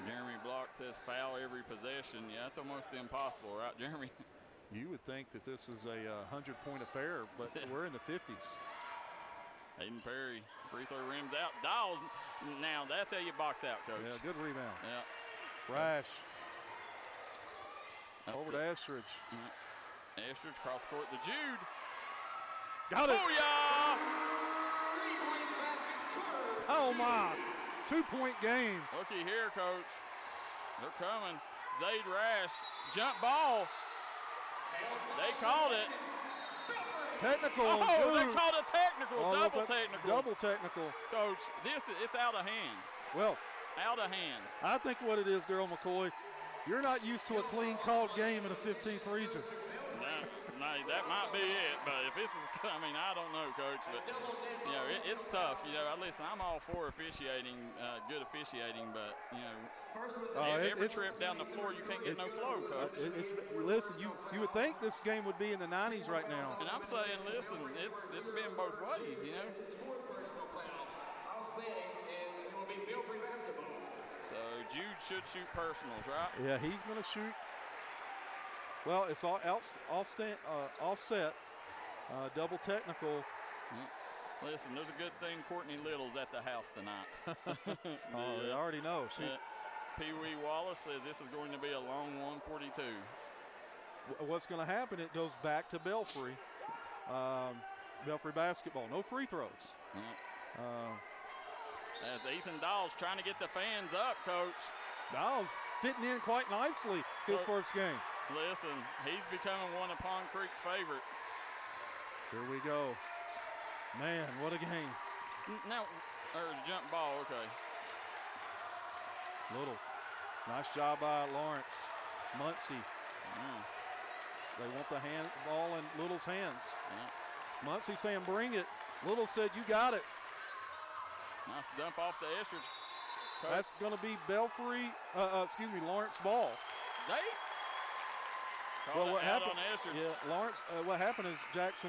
Jeremy Block says foul every possession. Yeah, that's almost impossible, right, Jeremy? You would think that this is a 100-point affair, but we're in the 50s. Hayden Perry, free throw rims out. Dials, now that's how you box out, Coach. Yeah, good rebound. Yeah. Rash. Over to Estridge. Estridge cross court to Jude. Got it. Booyah! Oh, my. 2-point game. Looky here, Coach. They're coming. Zaid Rash, jump ball. They called it. Technical. Oh, they called it technical. Oh, double technical. Double technical. Coach, it's out of hand. Well, out of hand. I think what it is, Darryl McCoy, you're not used to a clean called game in the 15th region. No, that might be it. But if this is, I mean, I don't know, Coach. But, you know, it's tough. You know, listen, I'm all for officiating, good officiating, but, you know, every trip down the floor, you can't get no flow, Coach. Listen, you would think this game would be in the 90s right now. And I'm saying, listen, it's been both ways, you know. So Jude should shoot personals, right? Yeah, he's going to shoot. Well, it's all offset, double technical. Yeah. Listen, there's a good thing Courtney Little's at the house tonight. They already know. Pee Wee Wallace says this is going to be a long 142. What's going to happen, it goes back to Belfry. Belfry basketball, no free throws. As Ethan Dawes trying to get the fans up, Coach. Dawes fitting in quite nicely his first game. Listen, he's becoming one of Pond Creek's favorites. Here we go. Man, what a game. Now, jump ball, okay. Little. Nice job by Lawrence. Muncie. They want the ball in Little's hands. Muncie saying, bring it. Little said, you got it. Nice dump off the Estridge. That's going to be Belfry, Lawrence ball. Well, what happened? Lawrence. What happened is Jackson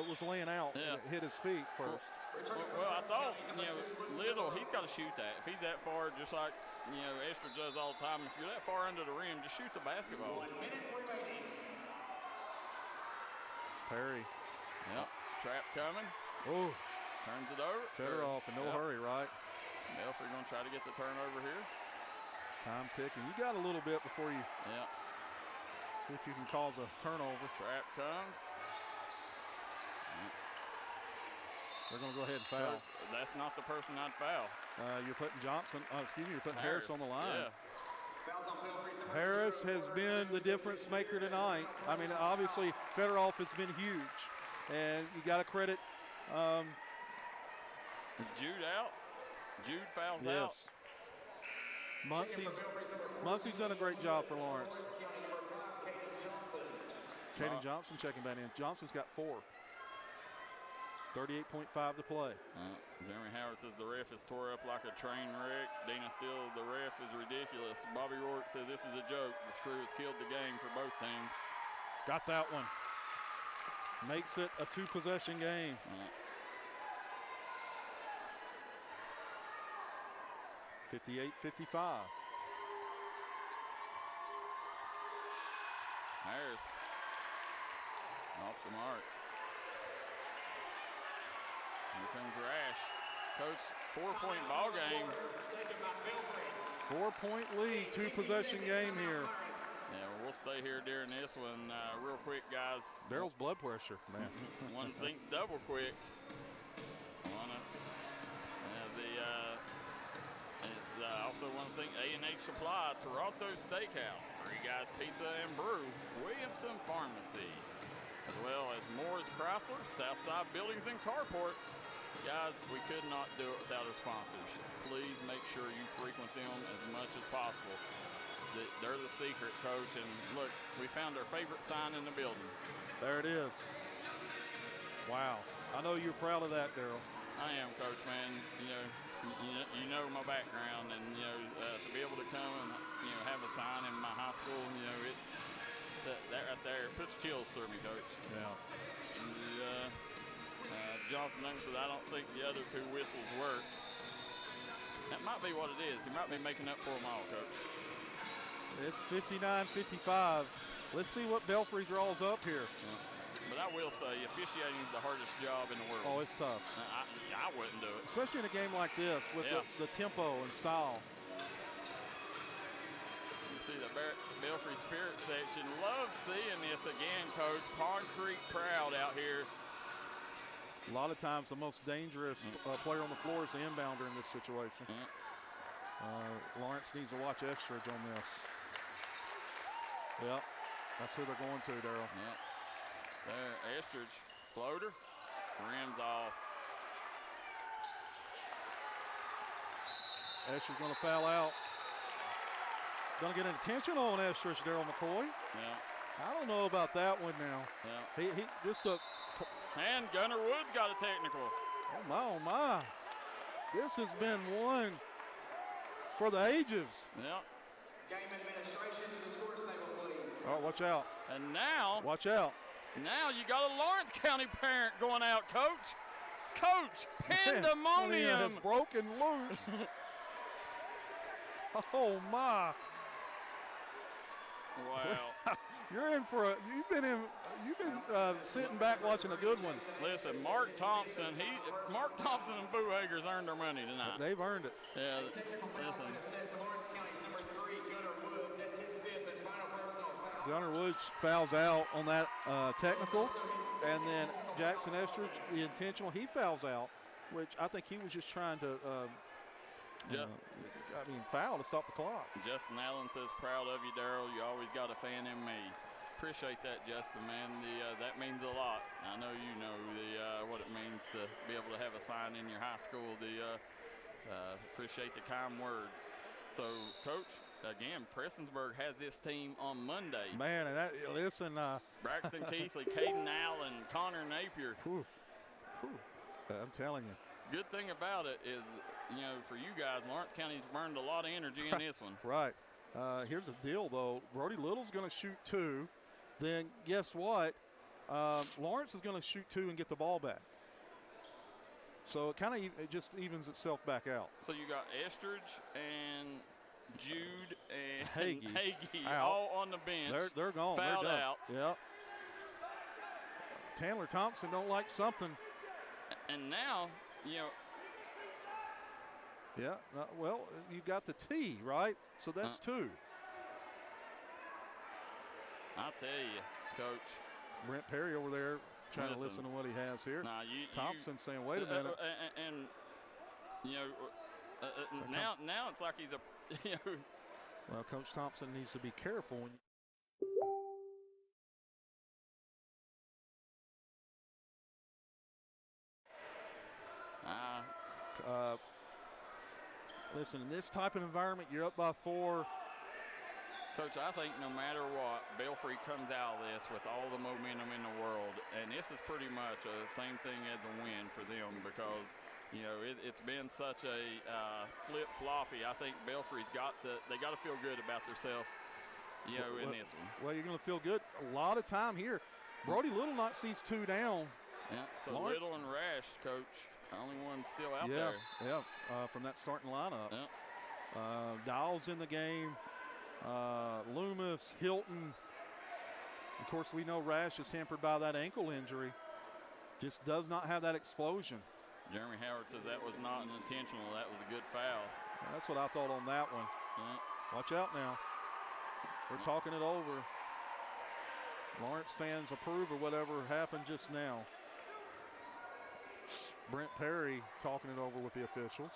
was laying out and it hit his feet first. Well, I thought, you know, Little, he's got to shoot that. If he's that far, just like, you know, Estridge does all the time, if you're that far under the rim, just shoot the basketball. Perry. Yep. Trap coming. Oh. Turns it over. Set her off in no hurry, right? Belfry going to try to get the turnover here. Time ticking. You got a little bit before you. Yeah. See if you can cause a turnover. Trap comes. They're going to go ahead and foul. That's not the person I'd foul. You're putting you're putting Harris on the line. Yeah. Harris has been the difference maker tonight. I mean, obviously, Fedorov has been huge. And you got to credit. Jude out. Jude fouls out. Muncie's done a great job for Lawrence. Caden Johnson checking back in. Johnson's got 4. 38.5 to play. Jeremy Howard says the ref is tore up like a train wreck. Dana Steele, the ref is ridiculous. Bobby Rourke says this is a joke. This crew has killed the game for both teams. Got that one. Makes it a 2-possession game. 58-55. Harris off the mark. Here comes Rash. Coach, 4-point ball game. 4-point lead, 2-possession game here. Yeah, well, we'll stay here during this one real quick, guys. Darryl's blood pressure, man. Want to think double quick. Also want to thank A&H Supply, Toronto Steakhouse, 3 Guys Pizza and Brew, Williamson Pharmacy, as well as Moore's Chrysler, Southside Buildings and Carports. Guys, we could not do it without our sponsors. Please make sure you frequent them as much as possible. They're the secret, Coach. And look, we found our favorite sign in the building. There it is. Wow. I know you're proud of that, Darryl. I am, Coach, man. You know my background, and to be able to come and have a sign in my high school, it's that right there puts chills through me, Coach. Yeah. And Jonathan Young said I don't think the other 2 whistles work. That might be what it is. He might be making up for them all, Coach. It's 59-55. Let's see what Belfry draws up here. Yeah. But I will say, officiating is the hardest job in the world. Oh, it's tough. I wouldn't do it. Especially in a game like this with the tempo and style. You see the Belfry Spirit section. Love seeing this again, Coach. Pond Creek proud out here. A lot of times the most dangerous player on the floor is the inbounder in this situation. Lawrence needs to watch Estridge on this. Yep, that's who they're going to, Darryl. Yep. There, Estridge, floater, rims off. Estridge going to foul out. Going to get an intentional on Estridge, Darryl McCoy. Yeah. I don't know about that one now. Yeah. He just a. And Gunnar Woods got a technical. Oh my. This has been one for the ages. Yeah. Game administration to the scores table, please. Oh, watch out. And now. Watch out. Now you got a Lawrence County parent going out, Coach. Coach, pandemonium. Has broken loose. Oh my. Wow. You've been sitting back watching a good one. Listen, Mark Thompson and Boo Eggers earned their money tonight. They've earned it. Yeah. Listen. Lawrence County's number 3, Gunnar Woods. That's his 5th and final personal foul. Gunnar Woods fouls out on that technical, and then Jackson Estridge, the intentional, he fouls out, which I think he was just trying to foul to stop the clock. Justin Allen says, proud of you, Darryl. You always got a fan in me. Appreciate that, Justin, man. That means a lot. I know you know what it means to be able to have a sign in your high school. Appreciate the kind words. So, Coach, again, Prestonsburg has this team on Monday. Man, and listen. Braxton Keathley, Caden Allen, Connor Napier. I'm telling you. Good thing about it is, for you guys, Lawrence County's burned a lot of energy in this one. Right. Here's the deal, though. Brody Little's going to shoot 2. Then guess what? Lawrence is going to shoot 2 and get the ball back. So it just evens itself back out. So you got Estridge and Jude and Hagee all on the bench. They're gone. Fouled they're done. out. Yep. Chandler Thompson don't like something. And now, Yeah, well, you got the T, right? So that's 2. I'll tell you, Coach. Brent Perry over there trying to listen to what he has here. Thompson saying, wait a minute. Now it's like he's a, Well, Coach Thompson needs to be careful when listen, in this type of environment, you're up by 4. Coach, I think no matter what, Belfry comes out of this with all the momentum in the world, and this is pretty much the same thing as a win for them because, it's been such a flip-floppy. I think Belfry's got to feel good about themselves, in this one. Well, you're going to feel good a lot of time here. Brody Little knocks these 2 down. Yeah, so Little and Rash, Coach, only one still out there. Yeah, from that starting lineup. Yeah. Dowell's in the game. Loomis, Hilton. Of course, we know Rash is hampered by that ankle injury. Just does not have that explosion. Jeremy Howard says that was not an intentional. That was a good foul. That's what I thought on that one. Yeah. Watch out now. We're talking it over. Lawrence fans approve of whatever happened just now. Brent Perry talking it over with the officials.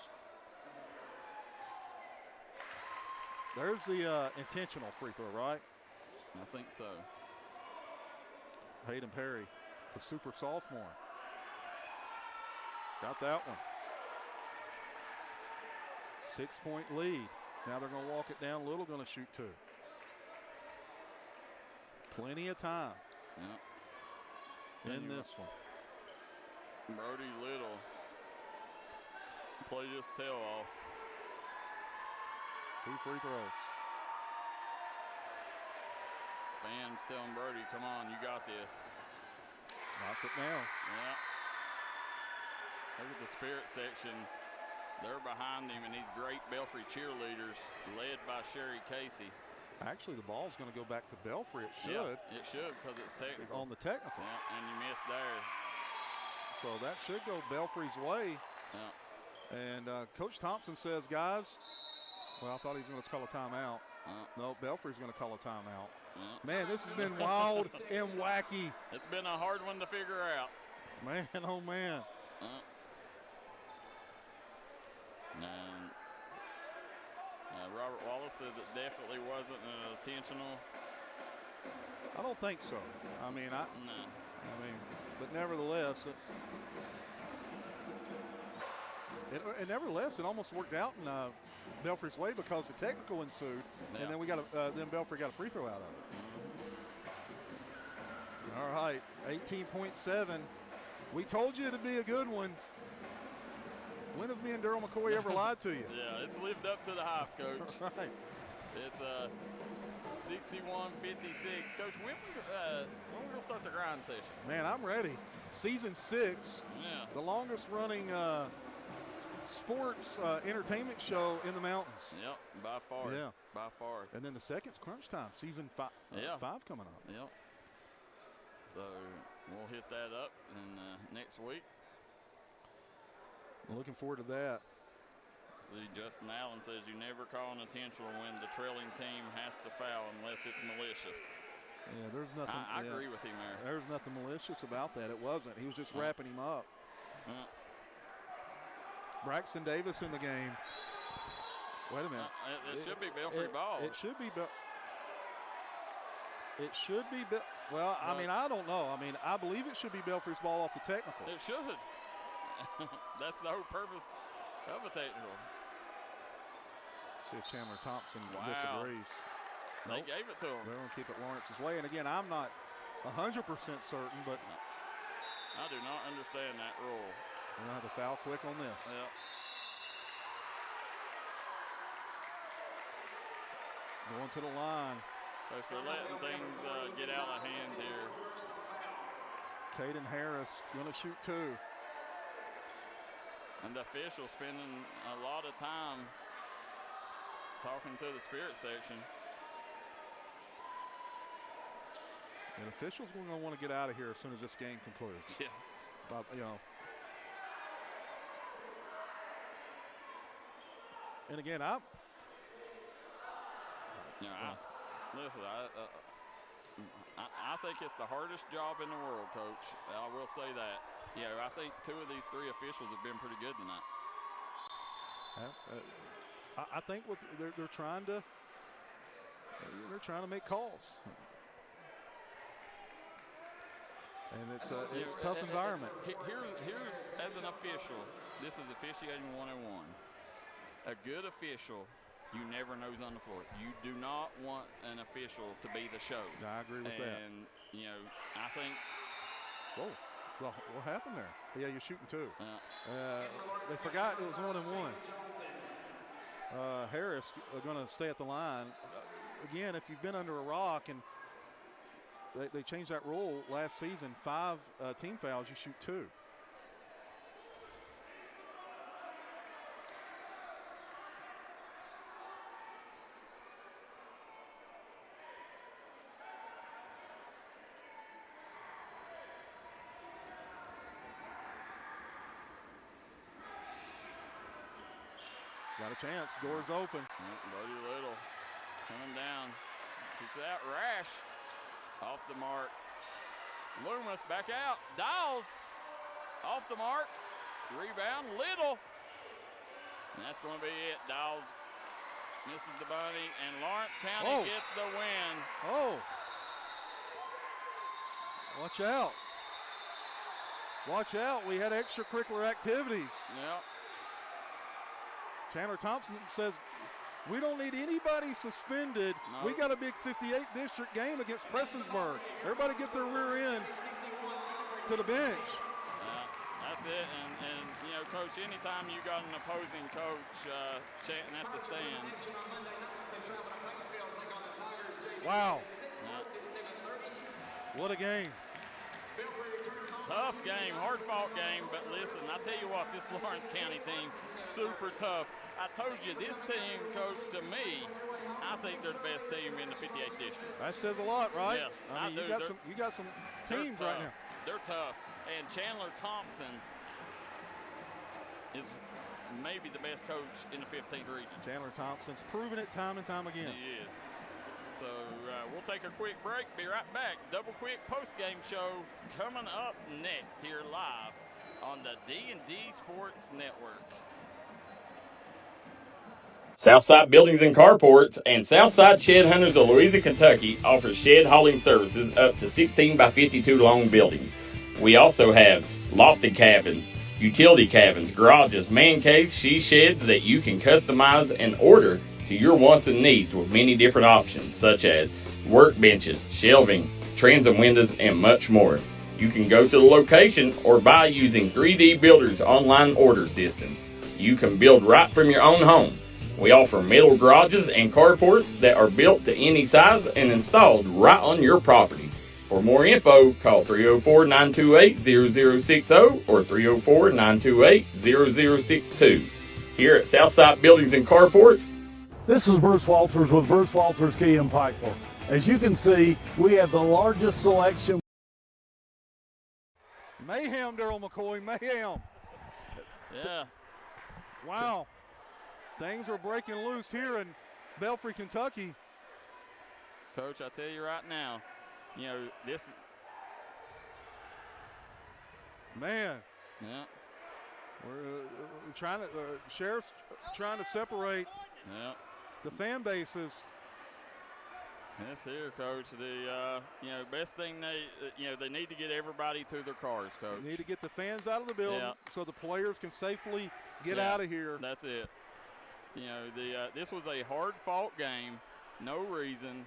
There's the intentional free throw, right? I think so. Hayden Perry, the super sophomore. Got that one. 6-point lead. Now they're going to walk it down. Little going to shoot 2. Plenty of time in this one. Brody Little played his tail off. 2 free throws. Fans telling Brody, come on, you got this. That's it now. Yeah. Look at the Spirit section. They're behind him, and these great Belfry cheerleaders led by Sherry Casey. Actually, the ball's going to go back to Belfry. It should. Yeah, it should because it's technical. On the technical. Yeah, and you missed there. So that should go Belfry's way. Yeah. And Coach Thompson says, guys, well, I thought he was going to call a timeout. No, Belfry's going to call a timeout. Man, this has been wild and wacky. It's been a hard one to figure out. Man, oh, man. And Robert Wallace says it definitely wasn't intentional. I don't think so. I mean, but nevertheless, it almost worked out in Belfry's way because the technical ensued, and then then Belfry got a free throw out of it. All right, 18.7. We told you it'd be a good one. When have me and Darryl McCoy ever lied to you? Yeah, it's lived up to the hype, Coach. Right. It's 61-56. Coach, when we going to start the grind session? Man, I'm ready. Season 6, the longest running sports entertainment show in the mountains. Yep, by far. Yeah. By far. And then the second's crunch time, season 5 coming up. Yep. So we'll hit that up next week. Looking forward to that. See, Justin Allen says you never call an intentional when the trailing team has to foul unless it's malicious. Yeah, there's nothing. I agree with him there. There's nothing malicious about that. It wasn't. He was just wrapping him up. Braxton Davis in the game. Wait a minute. It should be Belfry ball. It should be. It should be. Well, I mean, I don't know. I mean, I believe it should be Belfry's ball off the technical. It should. That's the whole purpose of a technical. See if Chandler Thompson disagrees. They gave it to him. They're going to keep it Lawrence's way. And again, I'm not 100% certain, but I do not understand that rule. We're going to have to foul quick on this. Yep. Going to the line. So if they're letting things get out of hand here. Caden Harris going to shoot 2. And the official spending a lot of time talking to the spirit section. And officials are going to want to get out of here as soon as this game concludes. Yeah. But, and again, listen, I think it's the hardest job in the world, Coach. I will say that. Yeah, I think 2 of these 3 officials have been pretty good tonight. I think they're trying to make calls, and it's a tough environment. Here's as an official, this is officiating 101. A good official, you never knows on the floor. You do not want an official to be the show. I agree with that. And I think. Whoa. Well, what happened there? Yeah, you're shooting 2. They forgot it was 1-1. Harris going to stay at the line. Again, if you've been under a rock, and they changed that rule last season, 5 team fouls, you shoot 2. Got a chance. Doors open. Brody Little coming down. Kicks it out. Rash off the mark. Loomis back out. Dials off the mark. Rebound. Little. And that's going to be it. Dials misses the bunny. And Lawrence County gets the win. Oh. Watch out. Watch out. We had extracurricular activities. Yep. Chandler Thompson says, we don't need anybody suspended. No. We got a big 58 district game against Prestonsburg. Everybody get their rear end to the bench. That's it. And Coach, anytime you got an opposing coach chanting at the stands. Wow. What a game. Tough game, hard-fought game, but listen, I tell you what, this Lawrence County team, super tough. I told you, this team, Coach, to me, I think they're the best team in the 58th district. That says a lot, right? Yeah, I mean, you got some teams right now. They're tough. And Chandler Thompson is maybe the best coach in the 15th region. Chandler Thompson's proven it time and time again. He is. So we'll take a quick break, be right back. Double quick post-game show coming up next here live on the D&D Sports Network. Southside Buildings and Carports and Southside Shed Hunters of Louisa, Kentucky offers shed hauling services up to 16 by 52 long buildings. We also have lofted cabins, utility cabins, garages, man caves, she sheds that you can customize and order to your wants and needs with many different options such as workbenches, shelving, transom windows, and much more. You can go to the location or buy using 3D Builder's online order system. You can build right from your own home. We offer metal garages and carports that are built to any size and installed right on your property. For more info, call 304-928-0060 or 304-928-0062. Here at Southside Buildings and Carports, This is Bruce Walters with Bruce Walters Key in Pikeville. As you can see, we have the largest selection. Mayhem, Darryl McCoy, mayhem. Yeah. Wow. Things are breaking loose here in Belfry, Kentucky. Coach, I tell you right now, you know, this. Man. Yeah. We're trying to, Sheriff's trying to separate the fan bases. Yes, here, Coach. The best thing they need to get everybody to their cars, Coach. Need to get the fans out of the building so the players can safely get out of here. That's it. You know, this was a hard-fought game. No reason.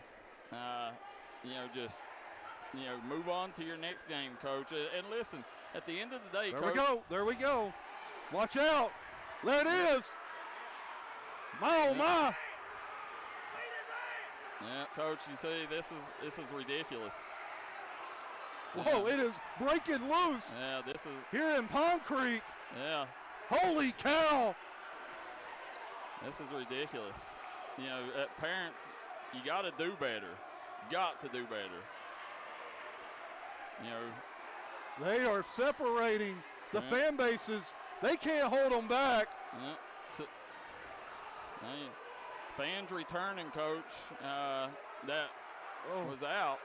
Move on to your next game, Coach. And listen, at the end of the day, Coach. There we go. Watch out. There it is. My, oh, my. Yeah, Coach, you see, this is ridiculous. Whoa, it is breaking loose. Yeah, this is. Here in Palm Creek. Yeah. Holy cow. This is ridiculous. You know, parents, you got to do better. Got to do better. You know. They are separating the fan bases. They can't hold them back. Yeah. Fans returning, Coach. That was out.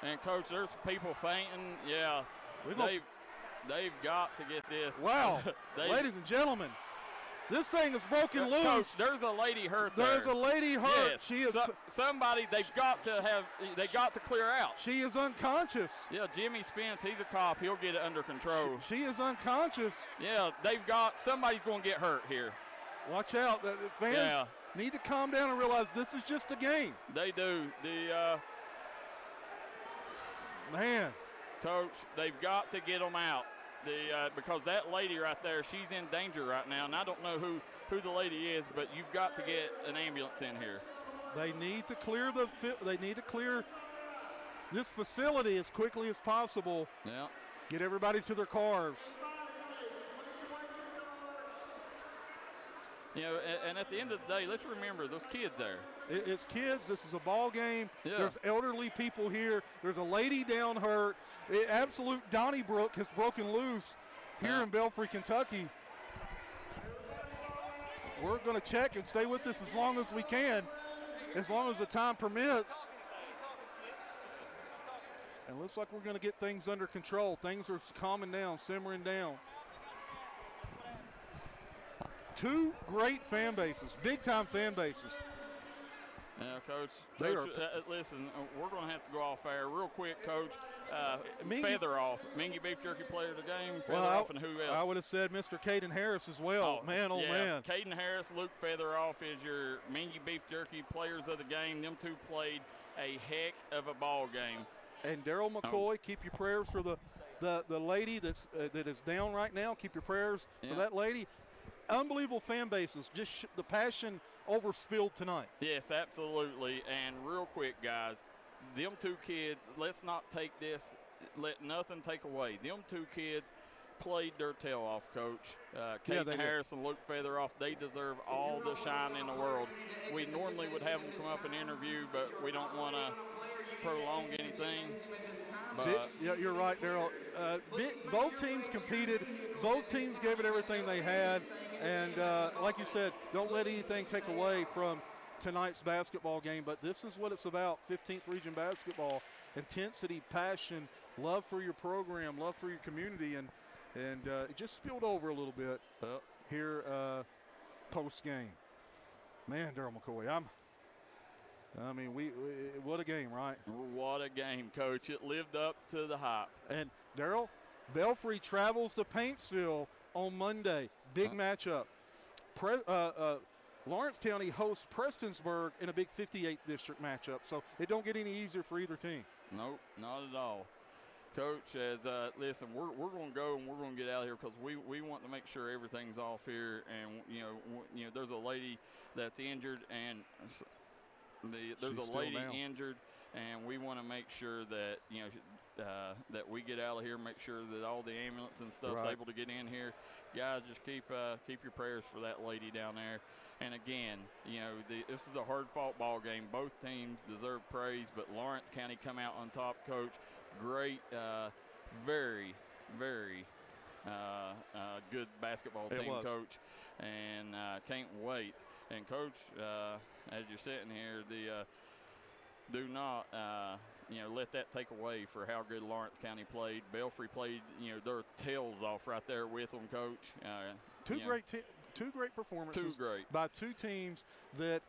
And, Coach, there's people fainting. Yeah. They've got to get this. Wow. Ladies and gentlemen, this thing is broken loose. Coach, there's a lady hurt there. There's a lady hurt. Yes. She is somebody they got to clear out. She is unconscious. Yeah, Jimmy Spence, he's a cop. He'll get it under control. She is unconscious. Yeah, somebody's going to get hurt here. Watch out. The fans need to calm down and realize this is just a game. They do. Man. Coach, they've got to get them out. Because that lady right there, she's in danger right now, and I don't know who the lady is, but you've got to get an ambulance in here. They need to clear this facility as quickly as possible. Yeah. Get everybody to their cars. You know, and at the end of the day, let's remember those kids there. It's kids. This is a ball game. Yeah. There's elderly people here. There's a lady down hurt. Absolute Donnybrook has broken loose here in Belfry, Kentucky. We're going to check and stay with this as long as we can, as long as the time permits. And looks like we're going to get things under control. Things are calming down, simmering down. Two great fan bases, big-time fan bases. Yeah, Coach. Listen, we're going to have to go off air real quick, Coach. Feather off. Mingy Beef Jerky player of the game, Feather off, and who else? I would have said Mr. Caden Harris as well. Man. Caden Harris, Luke Feather off is your Mingy Beef Jerky players of the game. Them two played a heck of a ball game. And Darryl McCoy, keep your prayers for the lady that is down right now. Keep your prayers for that lady. Unbelievable fan bases. Just the passion overspilled tonight. Yes, absolutely. And real quick, guys, them two kids, let's not take this let nothing take away. Them two kids played their tail off, Coach. Kate Harris and Luke Featheroff, they deserve all the shine in the world. We normally would have them come up and interview, but we don't want to prolong anything. But yeah, you're right, Darryl. Both teams competed. Both teams gave it everything they had. And like you said, don't let anything take away from tonight's basketball game. But this is what it's about, 15th Region basketball. Intensity, passion, love for your program, love for your community. And it just spilled over a little bit here post-game. Man, Darryl McCoy, what a game, right? What a game, Coach. It lived up to the hype. And, Darryl, Belfry travels to Paintsville on Monday. Big matchup. Lawrence County hosts Prestonsburg in a big 58th district matchup, so it don't get any easier for either team. Nope, not at all. Coach, listen, we're going to go and we're going to get out of here because we want to make sure everything's off here. And, you know, there's a lady that's injured and there's a lady injured, and we want to make sure that, you know, that we get out of here, make sure that all the ambulance and stuff's able to get in here. Guys, just keep your prayers for that lady down there. And again, you know, this is a hard-fought ball game. Both teams deserve praise, but Lawrence County come out on top, Coach. Great, very, very good basketball team, Coach, and can't wait. And Coach, as you're sitting here, do not let that take away for how good Lawrence County played. Belfry played, their tails off right there with them, Coach. Two great performances by two teams that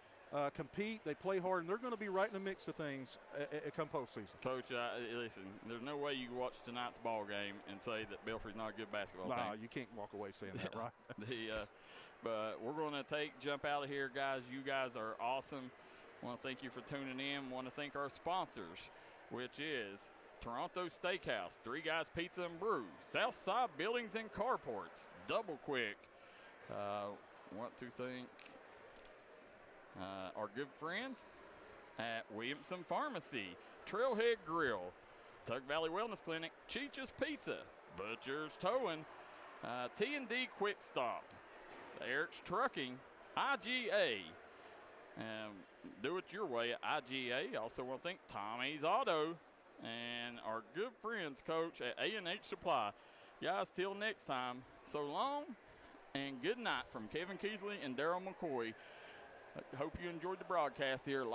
compete, they play hard, and they're going to be right in the mix of things come postseason. Coach, listen, there's no way you can watch tonight's ball game and say that Belfry's not a good basketball team. No, you can't walk away saying that, right? But we're going to jump out of here, guys. You guys are awesome. I want to thank you for tuning in. I want to thank our sponsors, which is Toronto Steakhouse, Three Guys Pizza and Brew, Southside Buildings and Carports, Double Quick. Want to thank our good friends at Williamson Pharmacy, Trailhead Grill, Tug Valley Wellness Clinic, Cheech's Pizza, Butcher's Towing, T&D Quick Stop, Eric's Trucking, IGA, Do It Your Way at IGA. Also want to thank Tommy's Auto and our good friends, Coach, at A&H Supply. Guys, till next time, so long and good night from Kevin Keathley and Darryl McCoy. Hope you enjoyed the broadcast here live.